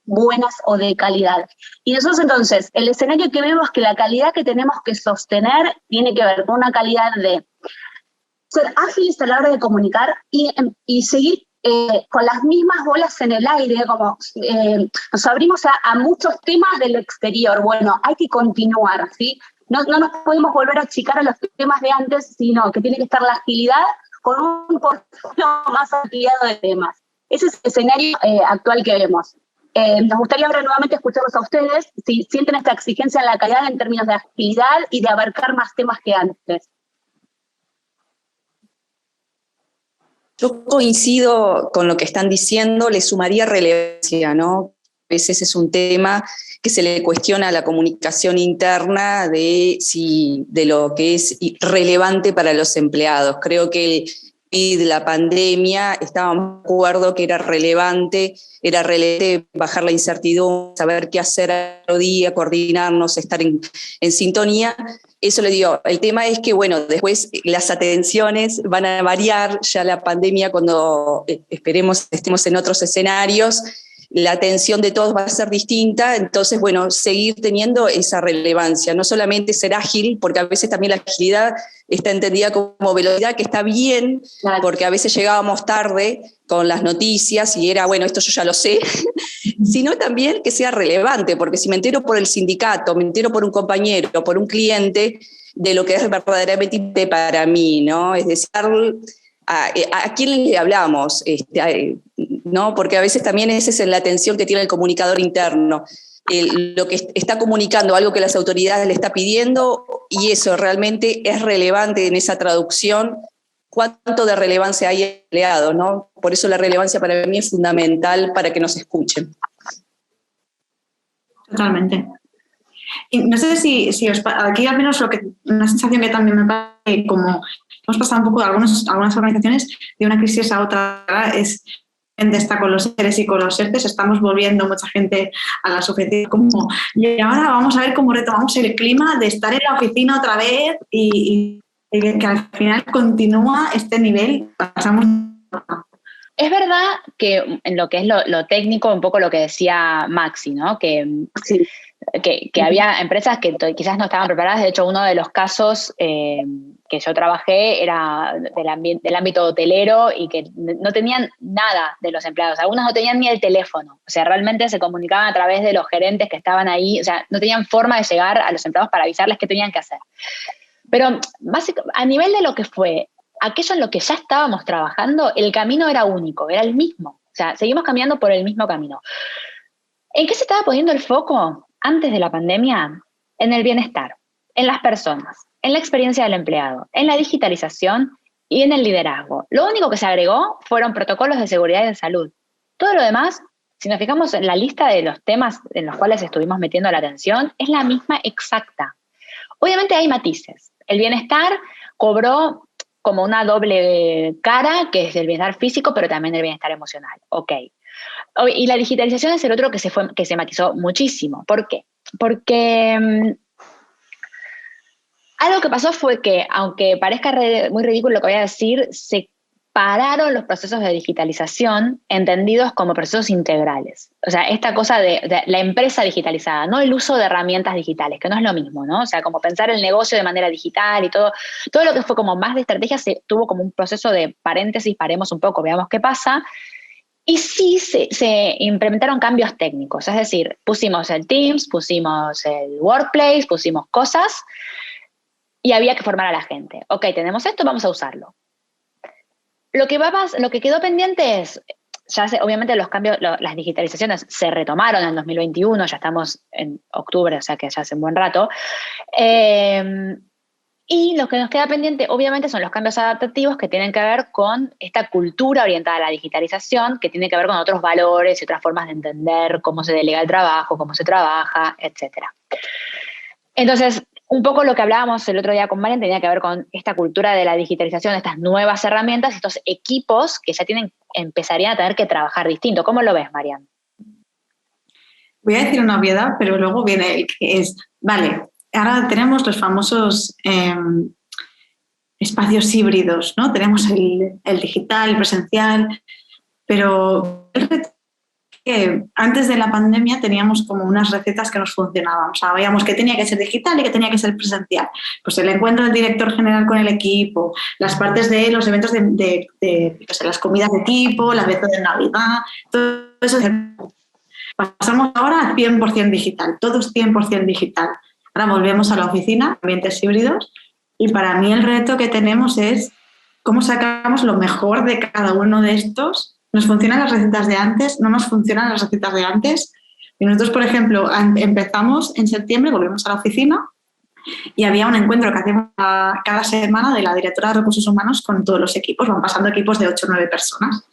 buenas o de calidad. Y nosotros entonces, el escenario que vemos, que la calidad que tenemos que sostener tiene que ver con una calidad de ser ágiles a la hora de comunicar y seguir con las mismas bolas en el aire, como nos abrimos a muchos temas del exterior. Bueno, hay que continuar, ¿sí? No nos podemos volver a achicar a los temas de antes, sino que tiene que estar la agilidad con un portfolio más ampliado de temas. Ese es el escenario actual que vemos. Nos gustaría ahora nuevamente escucharlos a ustedes, si sienten esta exigencia en la calidad en términos de agilidad y de abarcar más temas que antes.
Yo coincido con lo que están diciendo, le sumaría relevancia, ¿no? A veces es un tema que se le cuestiona a la comunicación interna de lo que es relevante para los empleados. Creo que la pandemia, estábamos de acuerdo que era relevante bajar la incertidumbre, saber qué hacer al día, coordinarnos, estar en sintonía. Eso le digo, el tema es que, bueno, después las atenciones van a variar, ya la pandemia, cuando esperemos estemos en otros escenarios, la atención de todos va a ser distinta, entonces, bueno, seguir teniendo esa relevancia, no solamente ser ágil, porque a veces también la agilidad está entendida como velocidad, que está bien, porque a veces llegábamos tarde con las noticias y era, bueno, esto yo ya lo sé, sino también que sea relevante, porque si me entero por el sindicato, me entero por un compañero, por un cliente, de lo que es verdaderamente para mí, ¿no? Es decir, ¿a quién le hablamos? ¿No? Porque a veces también esa es la atención que tiene el comunicador interno. Lo que está comunicando, algo que las autoridades le está pidiendo, y eso realmente es relevante en esa traducción. ¿Cuánto de relevancia hay empleado, ¿no? Por eso la relevancia para mí es fundamental para que nos escuchen.
Totalmente. Y no sé si aquí al menos una sensación que también me parece, como hemos pasado un poco de algunas organizaciones de una crisis a otra, es está con los ERES y con los ERTES, estamos volviendo mucha gente a las oficinas y ahora vamos a ver cómo retomamos el clima de estar en la oficina otra vez y que al final continúa este nivel.
Es verdad que en lo que es lo técnico, un poco lo que decía Maxi, ¿no? Que había empresas que quizás no estaban preparadas. De hecho, uno de los casos que yo trabajé era del ámbito hotelero y que no tenían nada de los empleados. Algunos no tenían ni el teléfono. O sea, realmente se comunicaban a través de los gerentes que estaban ahí. O sea, no tenían forma de llegar a los empleados para avisarles qué tenían que hacer. Pero a nivel de lo que fue aquello en lo que ya estábamos trabajando, el camino era único, era el mismo. O sea, seguimos caminando por el mismo camino. ¿En qué se estaba poniendo el foco antes de la pandemia? En el bienestar, en las personas, en la experiencia del empleado, en la digitalización y en el liderazgo. Lo único que se agregó fueron protocolos de seguridad y de salud. Todo lo demás, si nos fijamos en la lista de los temas en los cuales estuvimos metiendo la atención, es la misma exacta. Obviamente hay matices. El bienestar cobró como una doble cara, que es el bienestar físico, pero también el bienestar emocional. Ok. Y la digitalización es el otro que se matizó muchísimo. ¿Por qué? Porque algo que pasó fue que, aunque parezca muy ridículo lo que voy a decir, se pararon los procesos de digitalización entendidos como procesos integrales. O sea, esta cosa de la empresa digitalizada, no el uso de herramientas digitales, que no es lo mismo, ¿no? O sea, como pensar el negocio de manera digital y todo lo que fue como más de estrategia se tuvo como un proceso de paréntesis, paremos un poco, veamos qué pasa. Y sí se implementaron cambios técnicos, es decir, pusimos el Teams, pusimos el Workplace, pusimos cosas y había que formar a la gente. Ok, tenemos esto, vamos a usarlo. Lo que quedó pendiente es, obviamente los cambios, las digitalizaciones se retomaron en 2021, ya estamos en octubre, o sea que ya hace un buen rato. Y lo que nos queda pendiente, obviamente, son los cambios adaptativos que tienen que ver con esta cultura orientada a la digitalización, que tiene que ver con otros valores y otras formas de entender cómo se delega el trabajo, cómo se trabaja, etc. Entonces, un poco lo que hablábamos el otro día con Marian tenía que ver con esta cultura de la digitalización, estas nuevas herramientas, estos equipos que ya empezarían a tener que trabajar distinto. ¿Cómo lo ves, Marian?
Voy a decir una obviedad, pero luego viene el que es, vale, ahora tenemos los famosos espacios híbridos, ¿no? Tenemos el digital, el presencial, pero que antes de la pandemia teníamos como unas recetas que nos funcionaban. Sabíamos que tenía que ser digital y que tenía que ser presencial. Pues el encuentro del director general con el equipo, las partes de los eventos de las comidas de equipo, la mesa de Navidad, todo eso. Pasamos ahora a 100% digital, todos 100% digital. Ahora volvemos a la oficina, ambientes híbridos, y para mí el reto que tenemos es cómo sacamos lo mejor de cada uno de estos. ¿Nos funcionan las recetas de antes? ¿No nos funcionan las recetas de antes? Y nosotros, por ejemplo, empezamos en septiembre, volvemos a la oficina y había un encuentro que hacemos cada semana de la directora de Recursos Humanos con todos los equipos. Van pasando equipos de 8 o 9 personas.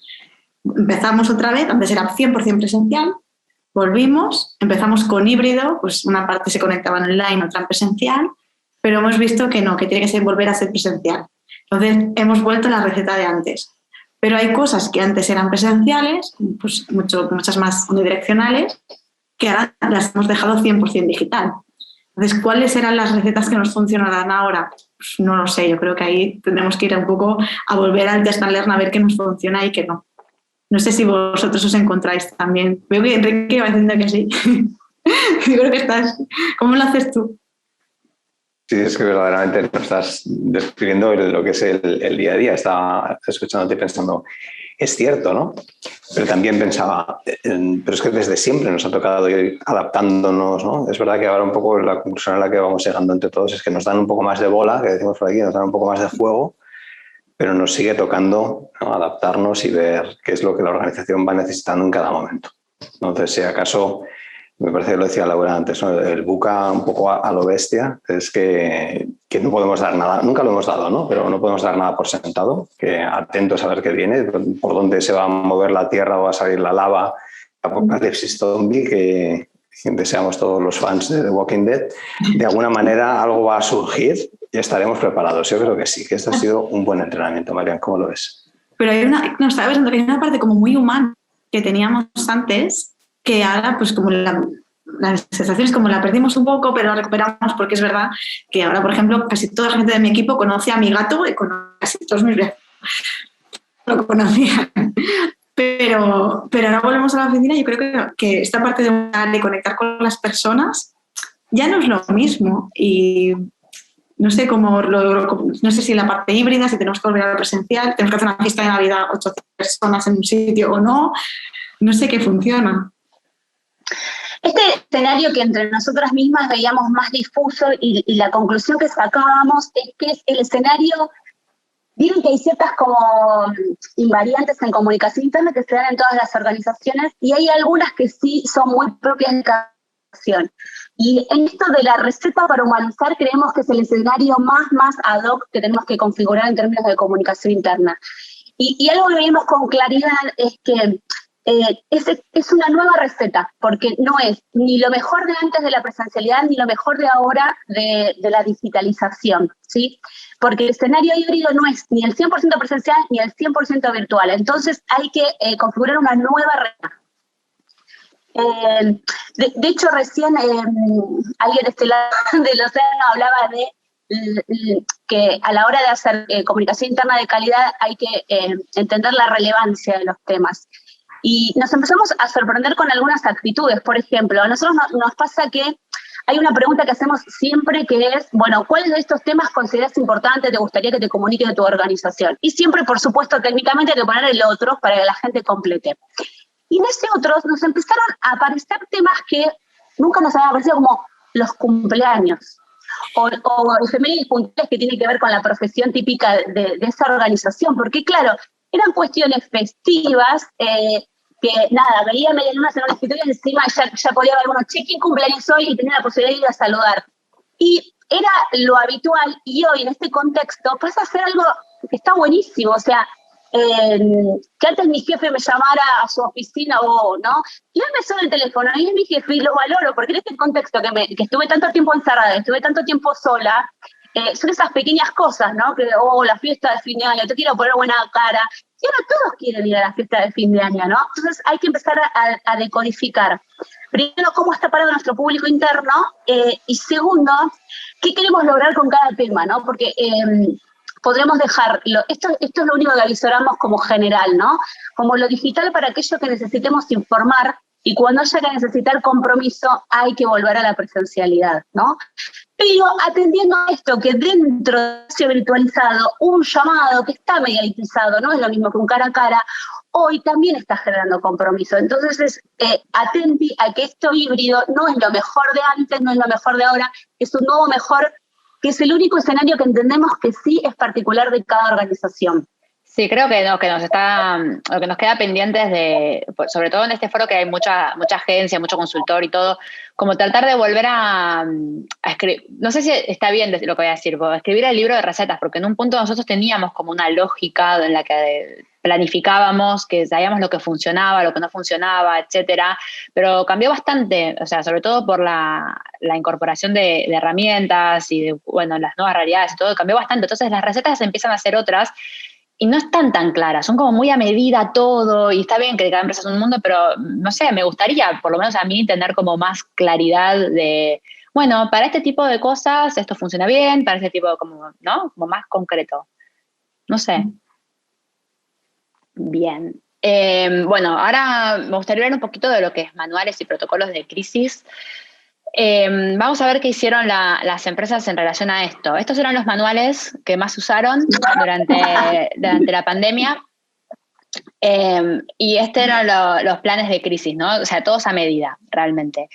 Empezamos otra vez, antes era 100% presencial, volvimos, empezamos con híbrido, pues una parte se conectaba en online, otra en presencial, pero hemos visto que no, que tiene que volver a ser presencial. Entonces, hemos vuelto a la receta de antes. Pero hay cosas que antes eran presenciales, pues muchas más unidireccionales, que ahora las hemos dejado 100% digital. Entonces, ¿cuáles eran las recetas que nos funcionarán ahora? Pues no lo sé, yo creo que ahí tendremos que ir un poco a volver al test and learn a ver qué nos funciona y qué no. No sé si vosotros os encontráis también. Veo que Enrique va diciendo que sí. Yo creo que estás... ¿Cómo lo haces tú?
Sí, es que verdaderamente lo estás describiendo lo que es el día a día. Estaba escuchándote y pensando, es cierto, ¿no? Pero también pensaba, pero es que desde siempre nos ha tocado ir adaptándonos, ¿no? Es verdad que ahora un poco la conclusión a la que vamos llegando entre todos es que nos dan un poco más de bola, que decimos por aquí, nos dan un poco más de juego, pero nos sigue tocando, ¿no?, adaptarnos y ver qué es lo que la organización va necesitando en cada momento. Entonces, si acaso... Me parece que lo decía Laura antes, ¿no? El buca un poco a lo bestia es que no podemos dar nada, nunca lo hemos dado, ¿no? Pero no podemos dar nada por sentado, que atentos a ver qué viene, por dónde se va a mover la tierra o va a salir la lava, apocalipsis zombie, que deseamos todos los fans de The Walking Dead. De alguna manera algo va a surgir y estaremos preparados. Yo creo que sí, que esto ha sido un buen entrenamiento. Marian, ¿cómo lo ves?
Pero hay estaba pensando que hay una parte como muy humana que teníamos antes, que ahora, pues como la sensación es como la perdimos un poco, pero la recuperamos porque es verdad que ahora, por ejemplo, casi toda la gente de mi equipo conoce a mi gato y casi todos mis vecinos lo conocían. Pero ahora volvemos a la oficina y yo creo que esta parte de conectar con las personas ya no es lo mismo. Y no sé no sé si la parte híbrida, si tenemos que volver a la presencial, tenemos que hacer una fiesta de Navidad 8 personas en un sitio o no. No sé qué funciona.
Este escenario que entre nosotras mismas veíamos más difuso y la conclusión que sacábamos es que es el escenario, vieron que hay ciertas como invariantes en comunicación interna que se dan en todas las organizaciones y hay algunas que sí son muy propias de cada organización. Y en esto de la receta para humanizar creemos que es el escenario más ad hoc que tenemos que configurar en términos de comunicación interna. Y algo que vimos con claridad es que es una nueva receta, porque no es ni lo mejor de antes de la presencialidad ni lo mejor de ahora de la digitalización, ¿sí? Porque el escenario híbrido no es ni el 100% presencial ni el 100% virtual. Entonces hay que configurar una nueva receta. De hecho, recién alguien de este lado del océano hablaba de que a la hora de hacer comunicación interna de calidad hay que entender la relevancia de los temas. Y nos empezamos a sorprender con algunas actitudes. Por ejemplo, a nosotros nos pasa que hay una pregunta que hacemos siempre que es, bueno, ¿cuáles de estos temas consideras importantes, te gustaría que te comunique de tu organización? Y siempre, por supuesto, técnicamente hay que poner el otro para que la gente complete. Y en ese otros nos empezaron a aparecer temas que nunca nos habían aparecido, como los cumpleaños o efemérides puntuales que tienen que ver con la profesión típica de esa organización. Porque, claro, eran cuestiones festivas que, nada, veía medialunas en un escritorio y encima ya podía ver, bueno, che, ¿quién cumpleaños hoy? Y tenía la posibilidad de ir a saludar. Y era lo habitual, y hoy en este contexto pasa a ser algo que está buenísimo. O sea, que antes mi jefe me llamara a su oficina ¿no? Y hoy me suena el teléfono y es mi jefe y lo valoro, porque en este contexto que estuve tanto tiempo encerrada, estuve tanto tiempo sola, son esas pequeñas cosas, ¿no? Que, la fiesta de fin de año, te quiero poner buena cara. Y ahora todos quieren ir a la fiesta de fin de año, ¿no? Entonces hay que empezar a decodificar. Primero, cómo está parado nuestro público interno, y segundo, qué queremos lograr con cada tema, ¿no? Porque podremos dejarlo, esto es lo único que avisoramos como general, ¿no? Como lo digital para aquello que necesitemos informar, y cuando haya que necesitar compromiso hay que volver a la presencialidad, ¿no? Pero atendiendo a esto, que dentro de ese virtualizado, un llamado que está mediatizado, no es lo mismo que un cara a cara, hoy también está generando compromiso. Entonces, atenti a que esto híbrido no es lo mejor de antes, no es lo mejor de ahora, es un nuevo mejor, que es el único escenario que entendemos que sí es particular de cada organización.
Sí, creo que lo que nos queda pendientes de, sobre todo en este foro que hay mucha agencia, mucho consultor y todo, como tratar de volver a escribir, no sé si está bien lo que voy a decir, escribir el libro de recetas, porque en un punto nosotros teníamos como una lógica en la que planificábamos, que sabíamos lo que funcionaba, lo que no funcionaba, etcétera, pero cambió bastante, o sea, sobre todo por la incorporación de herramientas y de, bueno, las nuevas realidades y todo, cambió bastante, entonces las recetas empiezan a ser otras, y no están tan claras, son como muy a medida todo, y está bien que cada empresa es un mundo, pero no sé, me gustaría, por lo menos a mí, tener como más claridad de, bueno, para este tipo de cosas esto funciona bien, para este tipo de, como, ¿no? Como más concreto. No sé. Bien. Bueno, ahora me gustaría hablar un poquito de lo que es manuales y protocolos de crisis. Vamos a ver qué hicieron las empresas en relación a esto. Estos eran los manuales que más usaron durante la pandemia, y eran los planes de crisis, ¿no? O sea, todos a medida, realmente.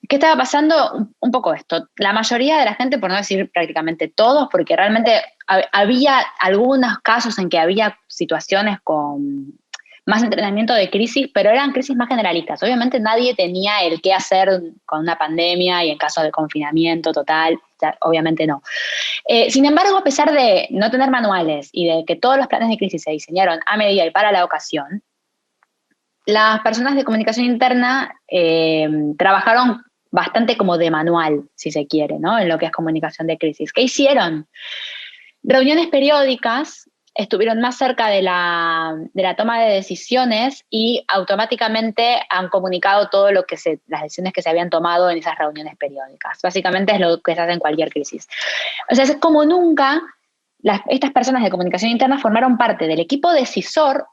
¿Qué estaba pasando? Un poco esto. La mayoría de la gente, por no decir prácticamente todos, porque realmente había algunos casos en que había situaciones con más entrenamiento de crisis, pero eran crisis más generalistas. Obviamente nadie tenía el qué hacer con una pandemia y en caso de confinamiento total, obviamente no. Sin embargo, a pesar de no tener manuales y de que todos los planes de crisis se diseñaron a medida y para la ocasión, las personas de comunicación interna trabajaron bastante como de manual, si se quiere, ¿no? En lo que es comunicación de crisis. ¿Qué hicieron? Reuniones periódicas, estuvieron más cerca de la toma de decisiones y automáticamente han comunicado todo lo que las decisiones que se habían tomado en esas reuniones periódicas. Básicamente es lo que se hace en cualquier crisis. O sea, es como nunca estas personas de comunicación interna formaron parte del equipo decisor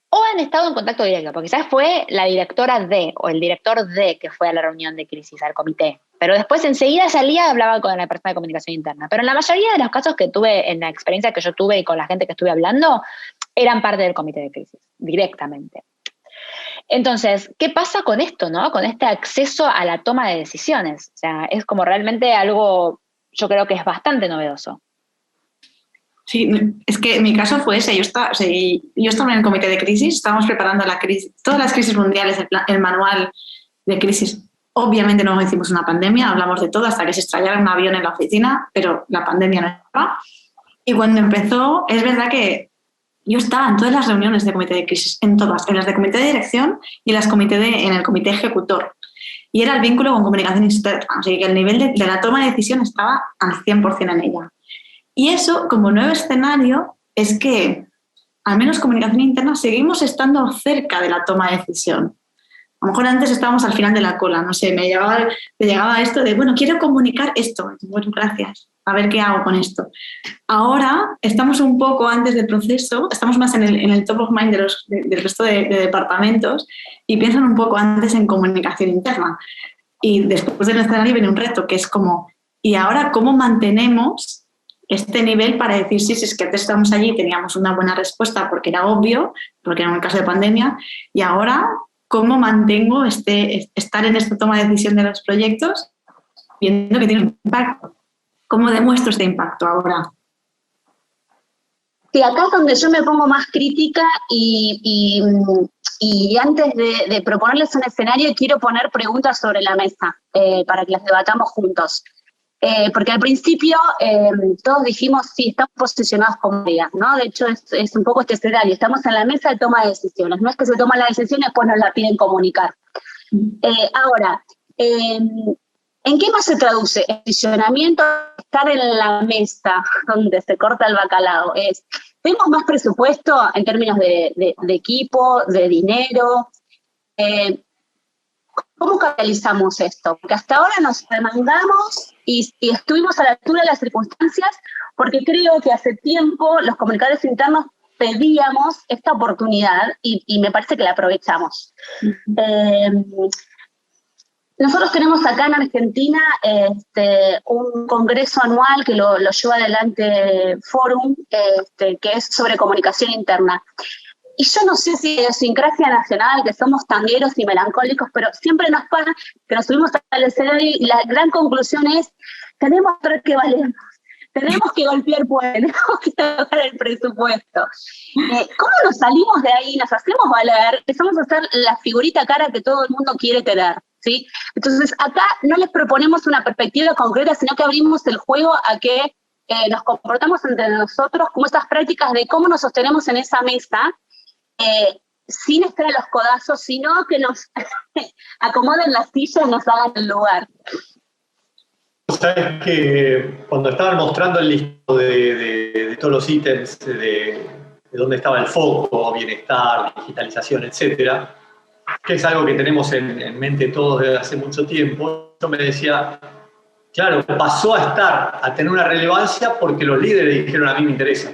o han estado en contacto directo, porque quizás fue la directora de o el director de que fue a la reunión de crisis, al comité. Pero después enseguida salía y hablaba con la persona de comunicación interna. Pero en la mayoría de los casos que tuve, en la experiencia que yo tuve y con la gente que estuve hablando, eran parte del comité de crisis, directamente. Entonces, ¿qué pasa con esto, no? Con este acceso a la toma de decisiones. O sea, es como realmente algo, yo creo que es bastante novedoso.
Sí, es que mi caso fue ese. Yo estaba en el comité de crisis, estábamos preparando la crisis, todas las crisis mundiales, el manual de crisis. Obviamente no hicimos una pandemia, hablamos de todo hasta que se estrellara un avión en la oficina, pero la pandemia no estaba. Y cuando empezó, es verdad que yo estaba en todas las reuniones de comité de crisis, en todas, en las de comité de dirección y en el comité ejecutor. Y era el vínculo con comunicación externa, así que el nivel de la toma de decisión estaba al 100% en ella. Y eso, como nuevo escenario, es que, al menos comunicación interna, seguimos estando cerca de la toma de decisión. A lo mejor antes estábamos al final de la cola, no sé, me llegaba esto de, bueno, quiero comunicar esto. Bueno, gracias, a ver qué hago con esto. Ahora estamos un poco antes del proceso, estamos más en el top of mind del resto de departamentos y piensan un poco antes en comunicación interna. Y después del escenario viene un reto que es como, ¿y ahora cómo mantenemos este nivel para decir, sí, es que antes estábamos allí y teníamos una buena respuesta porque era obvio, porque era un caso de pandemia, y ahora, ¿cómo mantengo estar en esta toma de decisión de los proyectos viendo que tiene un impacto? ¿Cómo demuestro este impacto ahora?
Sí, acá es donde yo me pongo más crítica y antes de proponerles un escenario quiero poner preguntas sobre la mesa para que las debatamos juntos. Porque al principio todos dijimos, sí, estamos posicionados como guía, ¿no? De hecho, es un poco este escenario. Estamos en la mesa de toma de decisiones. No es que se toma la decisión y después nos la piden comunicar. Ahora, ¿en qué más se traduce el posicionamiento? Estar en la mesa donde se corta el bacalao. ¿Tenemos más presupuesto en términos de equipo, de dinero? ¿Cómo canalizamos esto? Porque hasta ahora nos remangamos y estuvimos a la altura de las circunstancias porque creo que hace tiempo los comunicadores internos pedíamos esta oportunidad y me parece que la aprovechamos. Nosotros tenemos acá en Argentina un congreso anual que lo lleva adelante Forum, que es sobre comunicación interna. Y yo no sé si es idiosincrasia nacional, que somos tangueros y melancólicos, pero siempre nos pasa que nos subimos al escenario y la gran conclusión es, tenemos que valemos. Tenemos que golpear pueblos, tenemos que tocar el presupuesto. ¿Cómo nos salimos de ahí, nos hacemos valer, empezamos a hacer la figurita cara que todo el mundo quiere tener? ¿Sí? Entonces, acá no les proponemos una perspectiva concreta, sino que abrimos el juego a que nos comportamos entre nosotros como estas prácticas de cómo nos sostenemos en esa mesa, sin estar a los codazos, sino que nos acomoden las sillas y nos hagan el lugar.
Sabes que cuando estaban mostrando el listado de todos los ítems, de dónde estaba el foco, bienestar, digitalización, etcétera, que es algo que tenemos en mente todos desde hace mucho tiempo, yo me decía, claro, pasó a tener una relevancia porque los líderes dijeron, a mí me interesa.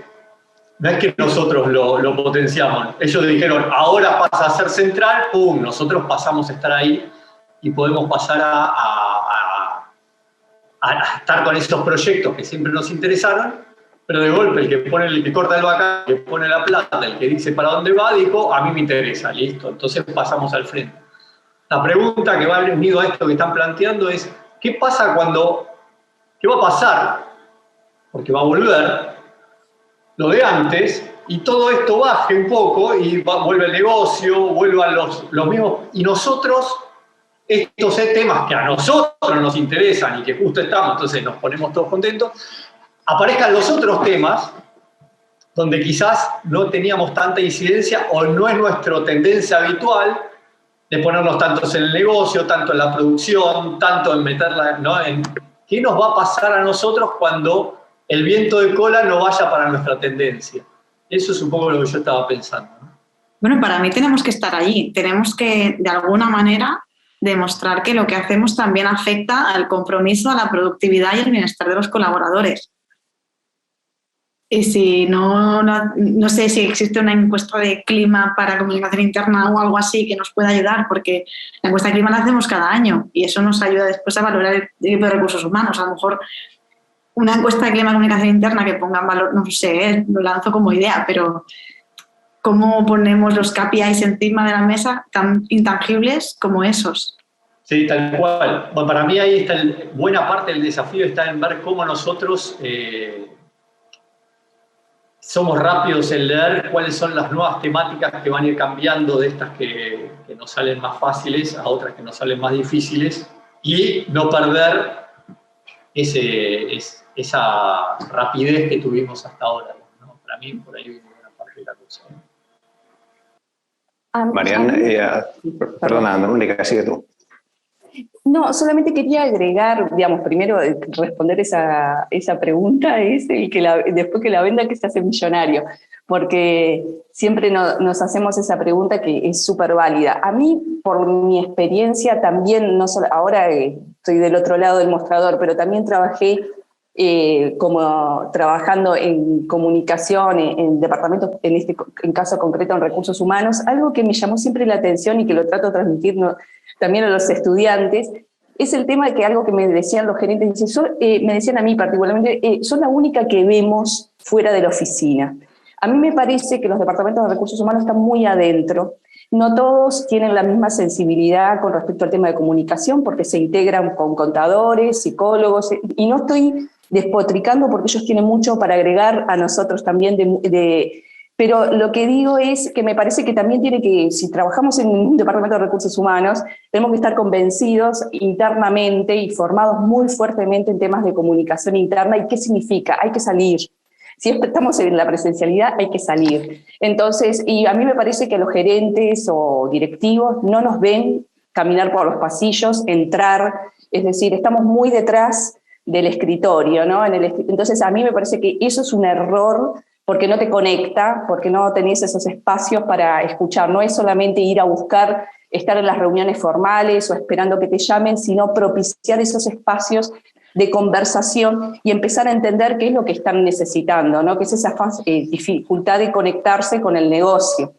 No es que nosotros lo potenciamos. Ellos dijeron, ahora pasa a ser central, ¡pum! Nosotros pasamos a estar ahí y podemos pasar a estar con esos proyectos que siempre nos interesaron, pero de golpe el que corta el bacalao, el que pone la plata, el que dice para dónde va, dijo, a mí me interesa, listo, entonces pasamos al frente. La pregunta que va unido a esto que están planteando es, ¿qué va a pasar? Porque va a volver lo de antes, y todo esto baje un poco, y vuelve el negocio, vuelvan los mismos, y nosotros, estos temas que a nosotros nos interesan y que justo estamos, entonces nos ponemos todos contentos, aparezcan los otros temas donde quizás no teníamos tanta incidencia o no es nuestra tendencia habitual de ponernos tantos en el negocio, tanto en la producción, tanto en meterla, ¿no? ¿Qué nos va a pasar a nosotros cuando el viento de cola no vaya para nuestra tendencia? Eso es un poco lo que yo estaba pensando, ¿no?
Bueno, para mí tenemos que estar allí, tenemos que, de alguna manera, demostrar que lo que hacemos también afecta al compromiso, a la productividad y el bienestar de los colaboradores. Y si no sé si existe una encuesta de clima para comunicación interna o algo así que nos pueda ayudar, porque la encuesta de clima la hacemos cada año y eso nos ayuda después a valorar el tipo de recursos humanos. A lo mejor una encuesta de clima y comunicación interna que ponga en valor, no sé, lo lanzo como idea, pero ¿cómo ponemos los KPIs encima de la mesa tan intangibles como esos?
Sí, tal cual. Bueno, para mí ahí está buena parte del desafío está en ver cómo nosotros somos rápidos en leer cuáles son las nuevas temáticas que van a ir cambiando de estas que nos salen más fáciles a otras que nos salen más difíciles y no perder esa rapidez que tuvimos hasta ahora, ¿no? Para mí, por ahí viene una parte de la cosa, ¿no?
Marian, perdona, Mónica, sigue tú.
No, solamente quería agregar, digamos, primero responder esa pregunta, es el que después que la venda que se hace millonario, porque siempre nos hacemos esa pregunta que es súper válida. A mí, por mi experiencia también, no solo, ahora estoy del otro lado del mostrador, pero también trabajé trabajando en comunicación, en departamentos, en caso concreto en recursos humanos. Algo que me llamó siempre la atención y que lo trato de transmitir también a los estudiantes, es el tema de que algo que me decían los gerentes, me decían a mí particularmente, son la única que vemos fuera de la oficina. A mí me parece que los departamentos de recursos humanos están muy adentro. No todos tienen la misma sensibilidad con respecto al tema de comunicación, porque se integran con contadores, psicólogos, y no estoy despotricando porque ellos tienen mucho para agregar a nosotros también pero lo que digo es que me parece que también si trabajamos en un departamento de recursos humanos, tenemos que estar convencidos internamente y formados muy fuertemente en temas de comunicación interna. ¿Y qué significa? Hay que salir. Si estamos en la presencialidad, hay que salir. Entonces, y a mí me parece que los gerentes o directivos no nos ven caminar por los pasillos, entrar, es decir, estamos muy detrás del escritorio, ¿no? Entonces, a mí me parece que eso es un error porque no te conecta, porque no tenés esos espacios para escuchar. No es solamente ir a buscar estar en las reuniones formales o esperando que te llamen, sino propiciar esos espacios de conversación y empezar a entender qué es lo que están necesitando, ¿no? Que es esa dificultad de conectarse con el negocio,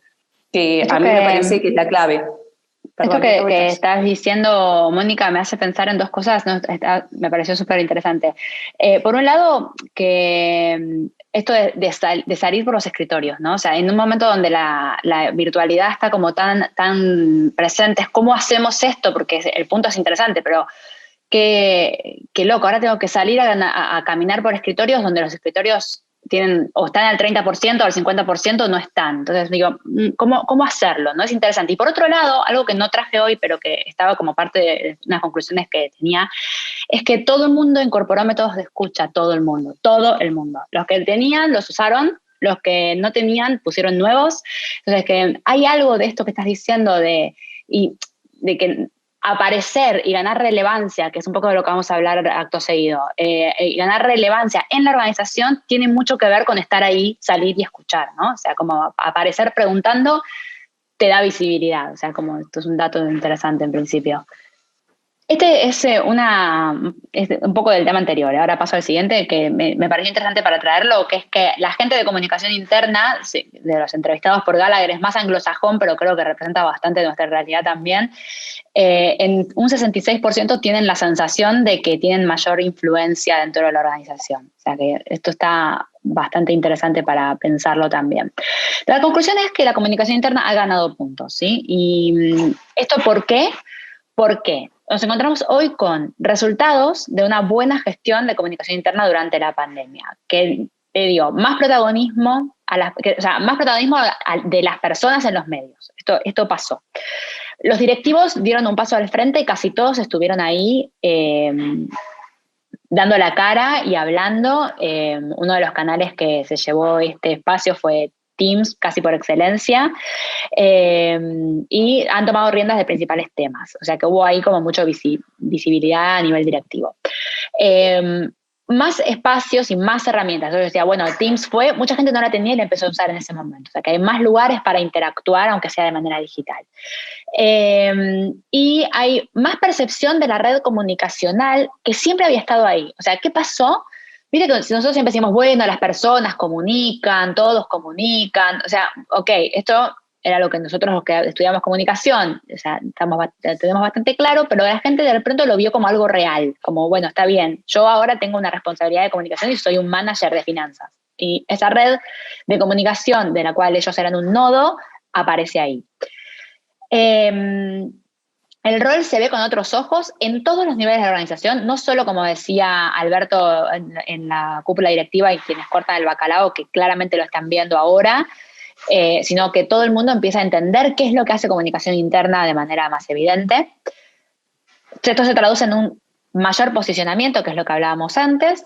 que a mí me parece que es la clave. Perdón,
esto que estás diciendo, Mónica, me hace pensar en dos cosas, ¿no? Me pareció súper interesante. Por un lado, que esto de salir por los escritorios, ¿no? O sea, en un momento donde la virtualidad está como tan presente, ¿cómo hacemos esto? Porque el punto es interesante, pero qué loco, ahora tengo que salir a caminar por escritorios donde los escritorios tienen o están al 30% o al 50%, no están. Entonces digo, ¿cómo hacerlo? ¿No? Es interesante. Y por otro lado, algo que no traje hoy, pero que estaba como parte de unas conclusiones que tenía, es que todo el mundo incorporó métodos de escucha, todo el mundo. Los que tenían los usaron, los que no tenían pusieron nuevos. Entonces que hay algo de esto que estás diciendo de que aparecer y ganar relevancia, que es un poco de lo que vamos a hablar acto seguido, y ganar relevancia en la organización tiene mucho que ver con estar ahí, salir y escuchar, ¿no? O sea, como aparecer preguntando te da visibilidad, o sea, como esto es un dato interesante en principio. Este es un poco del tema anterior. Ahora paso al siguiente, que me pareció interesante para traerlo, que es que la gente de comunicación interna, sí, de los entrevistados por Gallagher, es más anglosajón, pero creo que representa bastante de nuestra realidad también. En un 66% tienen la sensación de que tienen mayor influencia dentro de la organización. O sea que esto está bastante interesante para pensarlo también. La conclusión es que la comunicación interna ha ganado puntos, ¿sí? ¿Y esto por qué? ¿Por qué? Nos encontramos hoy con resultados de una buena gestión de comunicación interna durante la pandemia, que le dio más protagonismo de las personas en los medios. Esto pasó. Los directivos dieron un paso al frente y casi todos estuvieron ahí dando la cara y hablando. Uno de los canales que se llevó este espacio fue Teams, casi por excelencia, y han tomado riendas de principales temas. O sea que hubo ahí como mucha visibilidad a nivel directivo. Más espacios y más herramientas. Yo decía, bueno, Teams mucha gente no la tenía y la empezó a usar en ese momento. O sea que hay más lugares para interactuar, aunque sea de manera digital. Y hay más percepción de la red comunicacional que siempre había estado ahí. O sea, ¿qué pasó? Viste que nosotros siempre decimos, bueno, las personas comunican, todos comunican, o sea, ok, esto era lo que nosotros los que estudiamos comunicación, o sea, tenemos bastante claro, pero la gente de pronto lo vio como algo real, como, bueno, está bien, yo ahora tengo una responsabilidad de comunicación y soy un manager de finanzas. Y esa red de comunicación de la cual ellos eran un nodo, aparece ahí. El rol se ve con otros ojos en todos los niveles de la organización, no solo, como decía Alberto, en la cúpula directiva y quienes cortan el bacalao, que claramente lo están viendo ahora, sino que todo el mundo empieza a entender qué es lo que hace comunicación interna de manera más evidente. Esto se traduce en un mayor posicionamiento, que es lo que hablábamos antes.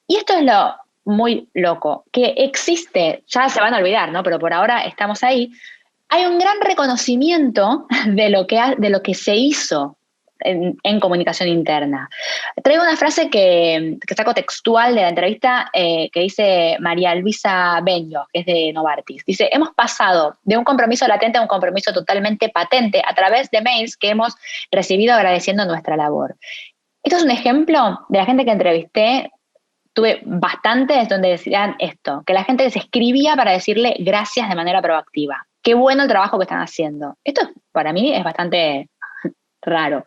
Y esto es lo muy loco, que existe, ya se van a olvidar, ¿no? Pero por ahora estamos ahí. Hay un gran reconocimiento de lo que se hizo en comunicación interna. Traigo una frase que saco textual de la entrevista que dice María Luisa Beño, que es de Novartis. Dice, hemos pasado de un compromiso latente a un compromiso totalmente patente a través de mails que hemos recibido agradeciendo nuestra labor. Esto es un ejemplo de la gente que entrevisté. Tuve bastantes donde decían esto, que la gente se escribía para decirle gracias de manera proactiva. Qué bueno el trabajo que están haciendo. Esto para mí es bastante raro.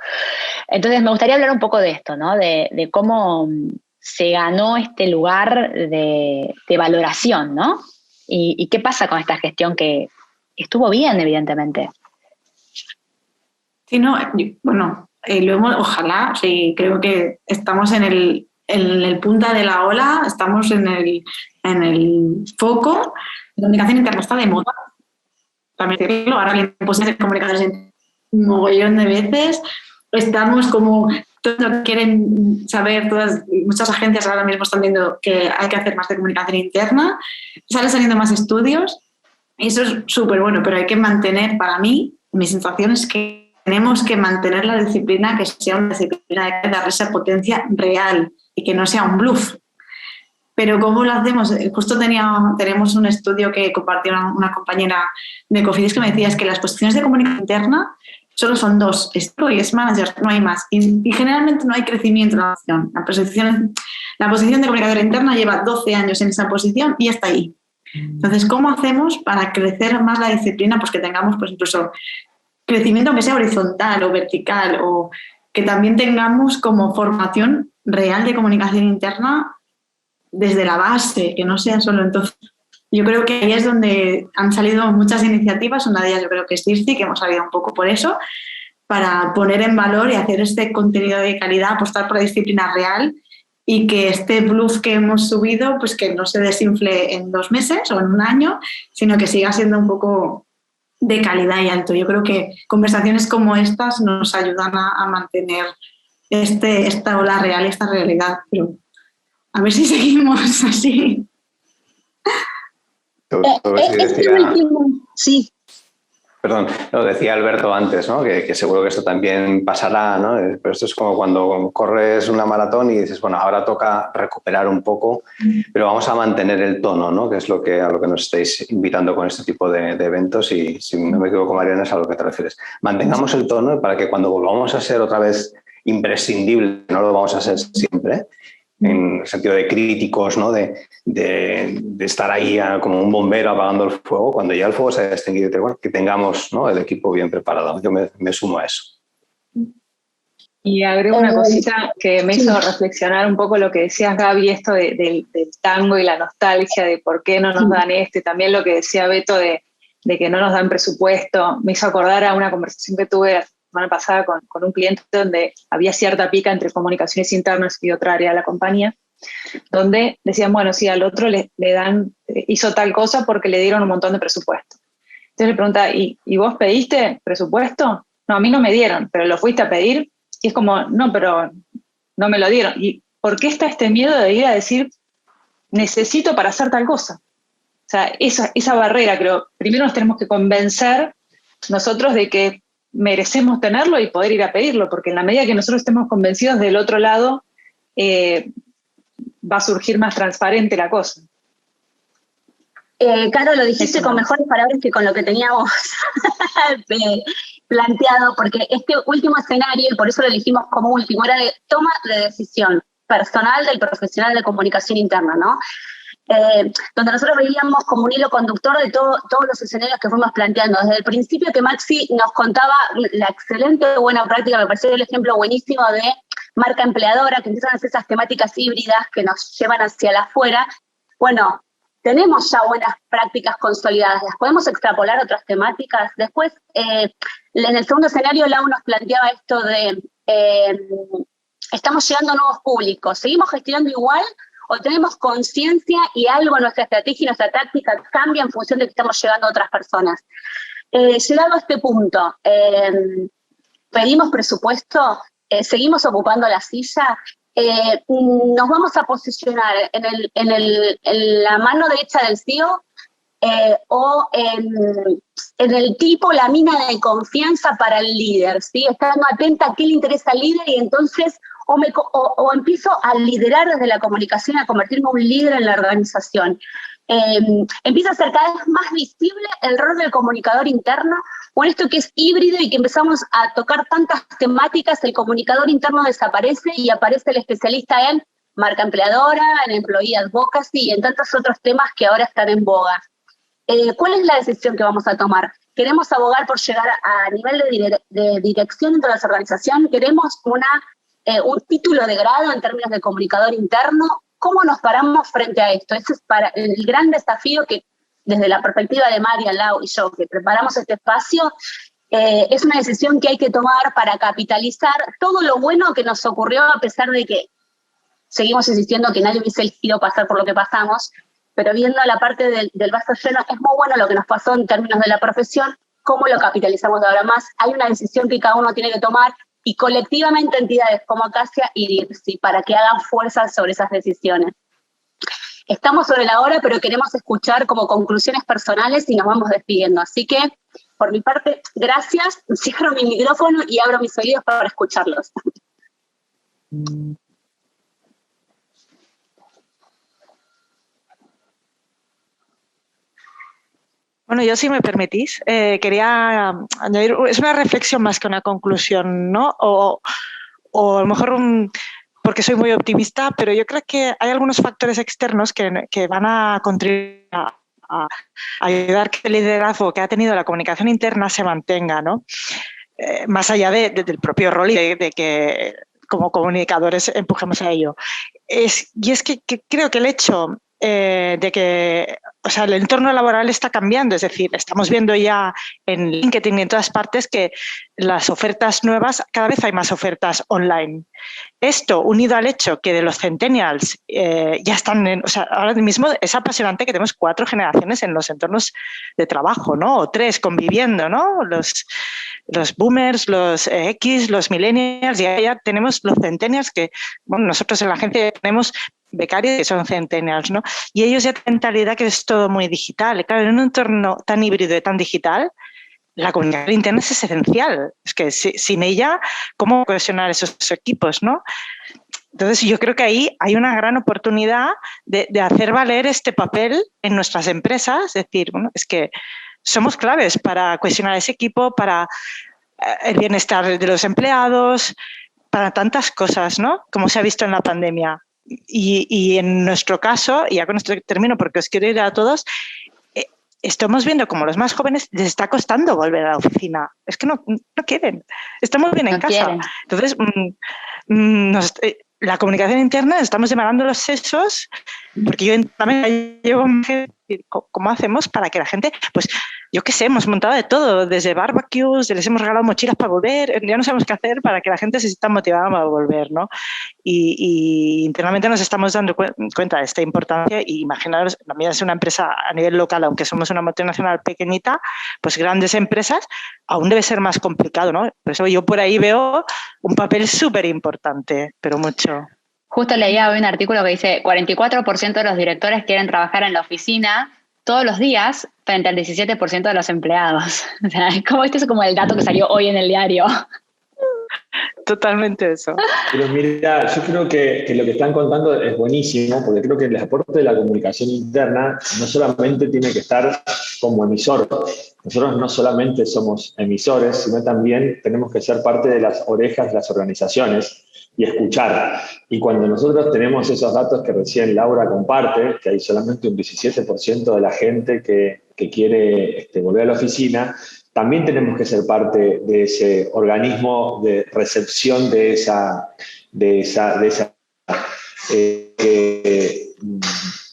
Entonces me gustaría hablar un poco de esto, ¿no? De cómo se ganó este lugar de valoración, ¿no? Y qué pasa con esta gestión que estuvo bien, evidentemente.
Sí, no, bueno, ojalá, sí, creo que estamos en el punta de la ola, estamos en el foco. La comunicación interna está de moda. También decirlo, ahora bien, pues hacer comunicaciones un mogollón de veces. Estamos como, todos quieren saber, muchas agencias ahora mismo están viendo que hay que hacer más de comunicación interna, salen saliendo más estudios, y eso es súper bueno, pero hay que mantener, para mí, mi sensación es que tenemos que mantener la disciplina, que sea una disciplina de dar esa potencia real y que no sea un bluff. Pero ¿cómo lo hacemos? Justo tenemos un estudio que compartió una compañera de Cofidis que me decía es que las posiciones de comunicación interna solo son 2, esto y es manager, no hay más. Y generalmente no hay crecimiento en la posición. La posición de comunicadora interna lleva 12 años en esa posición y está ahí. Entonces, ¿cómo hacemos para crecer más la disciplina? Pues que tengamos, pues incluso crecimiento que sea horizontal o vertical, o que también tengamos como formación real de comunicación interna desde la base, que no sea solo. Entonces, yo creo que ahí es donde han salido muchas iniciativas. Una de ellas yo creo que es DIRCI, que hemos salido un poco por eso, para poner en valor y hacer este contenido de calidad, apostar por la disciplina real y que este bluff que hemos subido, pues que no se desinfle en 2 meses o en 1 año, sino que siga siendo un poco de calidad y alto. Yo creo que conversaciones como estas nos ayudan a mantener esta ola real, esta realidad. Pero a ver si seguimos así.
Sí.
Perdón, lo decía Alberto antes, ¿no? Que seguro que esto también pasará, ¿no? Pero esto es como cuando corres una maratón y dices, bueno, ahora toca recuperar un poco, pero vamos a mantener el tono, ¿no? Que es a lo que nos estáis invitando con este tipo de eventos y, si no me equivoco, Mariana, es a lo que te refieres. Mantengamos el tono para que cuando volvamos a ser otra vez imprescindible, no lo vamos a ser siempre, en el sentido de críticos, ¿no? de estar ahí como un bombero apagando el fuego, cuando ya el fuego se ha extinguido, bueno, que tengamos, ¿no? el equipo bien preparado. Yo me sumo a eso.
Y agrego una cosita que me hizo reflexionar un poco lo que decías, Gaby, esto del tango y la nostalgia, de por qué no nos dan esto, y también lo que decía Beto de que no nos dan presupuesto. Me hizo acordar a una conversación que tuve la semana pasada con un cliente donde había cierta pica entre comunicaciones internas y otra área de la compañía, donde decían, bueno, sí, al otro le dan, hizo tal cosa porque le dieron un montón de presupuesto. Entonces le pregunta, ¿y vos pediste presupuesto? No, a mí no me dieron, pero lo fuiste a pedir. Y es como, no, pero no me lo dieron. ¿Y por qué está este miedo de ir a decir, necesito para hacer tal cosa? O sea, esa barrera, creo, primero nos tenemos que convencer nosotros de que merecemos tenerlo y poder ir a pedirlo, porque en la medida que nosotros estemos convencidos, del otro lado va a surgir más transparente la cosa.
Caro, lo dijiste con mejores palabras que con lo que teníamos planteado, porque este último escenario, y por eso lo elegimos como último, era de toma de decisión personal del profesional de comunicación interna, ¿no? Donde nosotros veíamos como un hilo conductor de todos los escenarios que fuimos planteando. Desde el principio que Maxi nos contaba la excelente buena práctica, me pareció el ejemplo buenísimo de marca empleadora, que empiezan a hacer esas temáticas híbridas que nos llevan hacia el afuera. Bueno, tenemos ya buenas prácticas consolidadas, las podemos extrapolar a otras temáticas. Después, en el segundo escenario, Lau nos planteaba esto de estamos llegando a nuevos públicos, ¿seguimos gestionando igual o tenemos conciencia y algo en nuestra estrategia y nuestra táctica cambia en función de que estamos llegando a otras personas? Llegado a este punto, pedimos presupuesto, seguimos ocupando la silla, nos vamos a posicionar en la mano derecha del CEO o en el tipo, la mina de confianza para el líder, ¿sí? Estando atenta a qué le interesa al líder y entonces o empiezo a liderar desde la comunicación, a convertirme en un líder en la organización. Empieza a ser cada vez más visible el rol del comunicador interno, con esto que es híbrido y que empezamos a tocar tantas temáticas, el comunicador interno desaparece y aparece el especialista en marca empleadora, en employee advocacy y en tantos otros temas que ahora están en boga. ¿Cuál es la decisión que vamos a tomar? ¿Queremos abogar por llegar a nivel de dirección dentro de las organizaciones? ¿Queremos un título de grado en términos de comunicador interno? ¿Cómo nos paramos frente a esto? Ese es el gran desafío que, desde la perspectiva de María, Lau y yo, que preparamos este espacio, es una decisión que hay que tomar para capitalizar todo lo bueno que nos ocurrió, a pesar de que seguimos insistiendo que nadie hubiese elegido pasar por lo que pasamos, pero viendo la parte del vaso lleno, es muy bueno lo que nos pasó en términos de la profesión, cómo lo capitalizamos de ahora más. Hay una decisión que cada uno tiene que tomar y colectivamente entidades como Acacia y DIRCI para que hagan fuerza sobre esas decisiones. Estamos sobre la hora, pero queremos escuchar como conclusiones personales y nos vamos despidiendo. Así que, por mi parte, gracias. Cierro mi micrófono y abro mis oídos para escucharlos.
Bueno, yo, si me permitís, quería añadir, es una reflexión más que una conclusión, ¿no? O a lo mejor porque soy muy optimista, pero yo creo que hay algunos factores externos que van a contribuir a ayudar que el liderazgo que ha tenido la comunicación interna se mantenga, ¿no? Más allá del propio rol y de que como comunicadores empujemos a ello. Y es que creo que el hecho de que, o sea, el entorno laboral está cambiando, es decir, estamos viendo ya en LinkedIn y en todas partes que las ofertas nuevas, cada vez hay más ofertas online. Esto, unido al hecho que de los centennials ya están, o sea, ahora mismo es apasionante que tenemos 4 generaciones en los entornos de trabajo, ¿no? O 3 conviviendo, ¿no? Los boomers, los X, los millennials, y ya tenemos los centennials que, bueno, nosotros en la agencia tenemos becarios que son centennials, ¿no? Y ellos ya tienen mentalidad que es todo muy digital. Claro, en un entorno tan híbrido y tan digital, la comunicación interna es esencial. Es que sin ella, ¿cómo cohesionar esos equipos, no? Entonces, yo creo que ahí hay una gran oportunidad de hacer valer este papel en nuestras empresas. Es decir, bueno, es que somos claves para cohesionar ese equipo, para el bienestar de los empleados, para tantas cosas, ¿no? Como se ha visto en la pandemia. Y en nuestro caso, y ya con esto termino porque os quiero ir a todos, estamos viendo como los más jóvenes les está costando volver a la oficina. Es que no quieren. Estamos bien en casa. Quieren. Entonces, la comunicación interna, estamos separando los sesos, porque yo también llevo, ¿cómo hacemos para que la gente, pues, yo qué sé, hemos montado de todo, desde barbecues, les hemos regalado mochilas para volver, ya no sabemos qué hacer para que la gente se sienta motivada para volver, ¿no? Y internamente nos estamos dando cuenta de esta importancia, y imaginaros, también es una empresa a nivel local, aunque somos una multinacional pequeñita, pues grandes empresas, aún debe ser más complicado, ¿no? Por eso yo por ahí veo un papel súper importante, pero mucho.
Justo leía hoy un artículo que dice 44% de los directores quieren trabajar en la oficina todos los días frente al 17% de los empleados. O sea, este es como el dato que salió hoy en el diario.
Totalmente eso.
Pero mira, yo creo que lo que están contando es buenísimo, porque creo que el aporte de la comunicación interna no solamente tiene que estar como emisor. Nosotros no solamente somos emisores, sino también tenemos que ser parte de las orejas de las organizaciones y escuchar. Y cuando nosotros tenemos esos datos que recién Laura comparte, que hay solamente un 17% de la gente que quiere volver a la oficina, también tenemos que ser parte de ese organismo de recepción de esa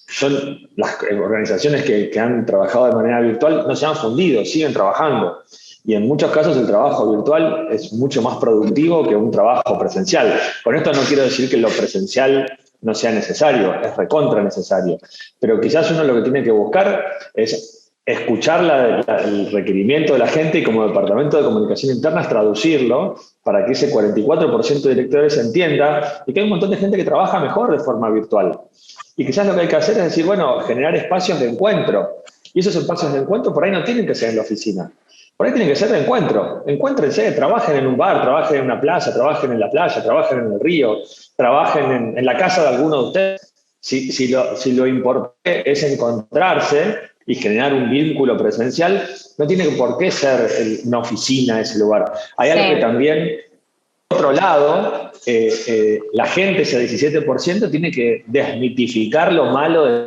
son las organizaciones que han trabajado de manera virtual, no se han fundido, siguen trabajando. Y en muchos casos el trabajo virtual es mucho más productivo que un trabajo presencial. Con esto no quiero decir que lo presencial no sea necesario, es recontra necesario. Pero quizás uno lo que tiene que buscar es escuchar el requerimiento de la gente, y como departamento de comunicación interna es traducirlo para que ese 44% de directores entienda y que hay un montón de gente que trabaja mejor de forma virtual. Y quizás lo que hay que hacer es decir, bueno, generar espacios de encuentro. Y esos espacios de encuentro por ahí no tienen que ser en la oficina. Por ahí tienen que ser de encuentro. Encuéntrense, trabajen en un bar, trabajen en una plaza, trabajen en la playa, trabajen en el río, trabajen en la casa de alguno de ustedes. Si lo importante es encontrarse y generar un vínculo presencial, no tiene por qué ser una oficina ese lugar. Hay algo que también, por otro lado, la gente, ese 17%, tiene que desmitificar lo malo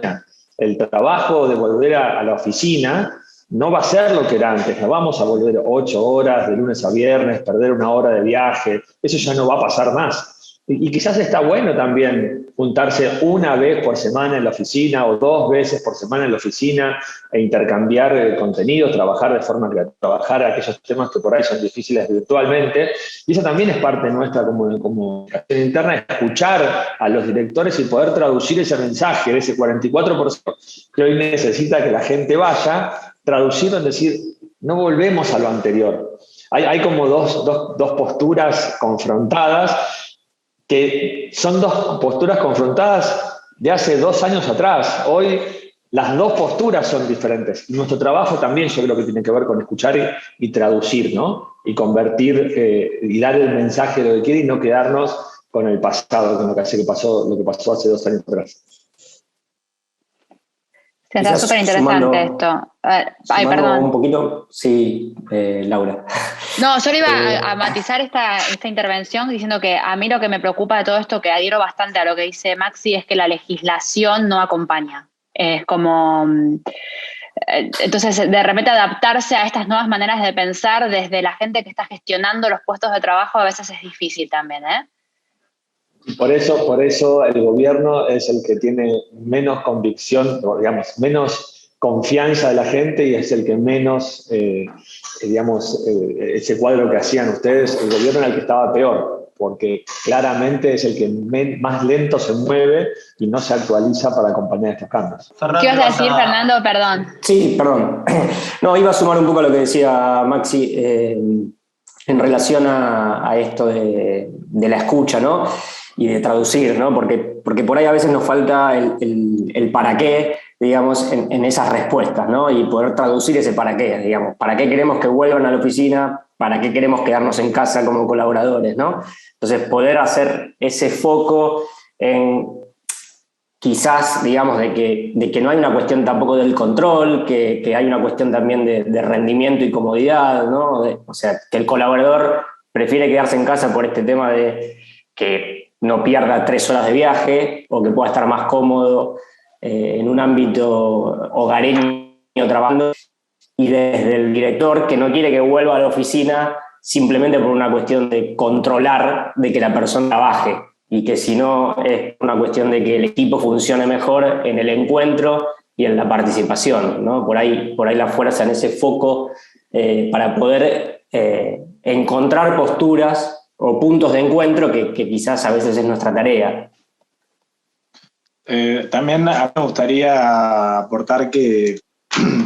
del trabajo, de volver a la oficina. No va a ser lo que era antes, no vamos a volver 8 horas de lunes a viernes, perder 1 hora de viaje, eso ya no va a pasar más. Y quizás está bueno también juntarse 1 vez por semana en la oficina o 2 veces por semana en la oficina e intercambiar contenidos, trabajar de forma creativa, trabajar aquellos temas que por ahí son difíciles virtualmente. Y eso también es parte nuestra como comunicación interna, escuchar a los directores y poder traducir ese mensaje de ese 44% que hoy necesita que la gente vaya, traducirlo en decir, no volvemos a lo anterior. Hay como dos posturas confrontadas, que son 2 posturas confrontadas de hace 2 años atrás. Hoy las 2 posturas son diferentes. Y nuestro trabajo también yo creo que tiene que ver con escuchar y traducir, ¿no? Y convertir y dar el mensaje de lo que quiere y no quedarnos con el pasado, con lo que pasó hace 2 años atrás.
Se está súper interesante esto. Perdón.
Un poquito, sí, Laura.
No, yo le iba a matizar esta intervención diciendo que a mí lo que me preocupa de todo esto, que adhiero bastante a lo que dice Maxi, es que la legislación no acompaña. Es como... Entonces, de repente adaptarse a estas nuevas maneras de pensar desde la gente que está gestionando los puestos de trabajo a veces es difícil también, ¿eh?
Por eso el gobierno es el que tiene menos convicción, digamos, menos confianza de la gente y es el que menos, ese cuadro que hacían ustedes, el gobierno era el que estaba peor, porque claramente es el que más lento se mueve y no se actualiza para acompañar estos cambios.
¿Qué ibas a decir, Fernando? Perdón.
Sí, perdón. No, iba a sumar un poco a lo que decía Maxi en relación a esto de la escucha, ¿no? Y de traducir, ¿no? Porque por ahí a veces nos falta el para qué, digamos, en esas respuestas, ¿no? Y poder traducir ese para qué, digamos. ¿Para qué queremos que vuelvan a la oficina? ¿Para qué queremos quedarnos en casa como colaboradores, ¿no? Entonces, poder hacer ese foco en quizás, digamos, de que no hay una cuestión tampoco del control, que hay una cuestión también de rendimiento y comodidad, ¿no? O sea, que el colaborador prefiere quedarse en casa por este tema de que no pierda 3 horas de viaje o que pueda estar más cómodo en un ámbito hogareño trabajando, y desde el director que no quiere que vuelva a la oficina simplemente por una cuestión de controlar de que la persona trabaje, y que si no es una cuestión de que el equipo funcione mejor en el encuentro y en la participación, ¿no? Por ahí la fuerza en ese foco para poder encontrar posturas o puntos de encuentro que quizás a veces es nuestra tarea.
También me gustaría aportar que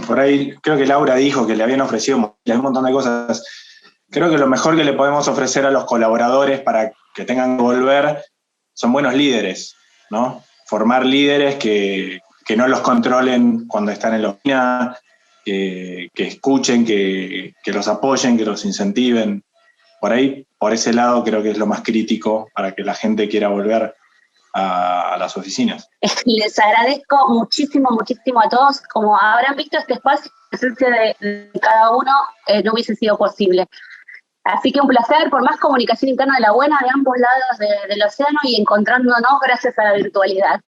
por ahí creo que Laura dijo que le habían ofrecido un montón de cosas. Creo que lo mejor que le podemos ofrecer a los colaboradores para que tengan que volver son buenos líderes, ¿no? Formar líderes que no los controlen cuando están en la oficina, que escuchen, que los apoyen, que los incentiven. Por ahí, por ese lado, creo que es lo más crítico para que la gente quiera volver a las oficinas.
Les agradezco muchísimo, muchísimo a todos. Como habrán visto, este espacio, la presencia de cada uno no hubiese sido posible. Así que un placer, por más comunicación interna de la buena de ambos lados del océano y encontrándonos gracias a la virtualidad.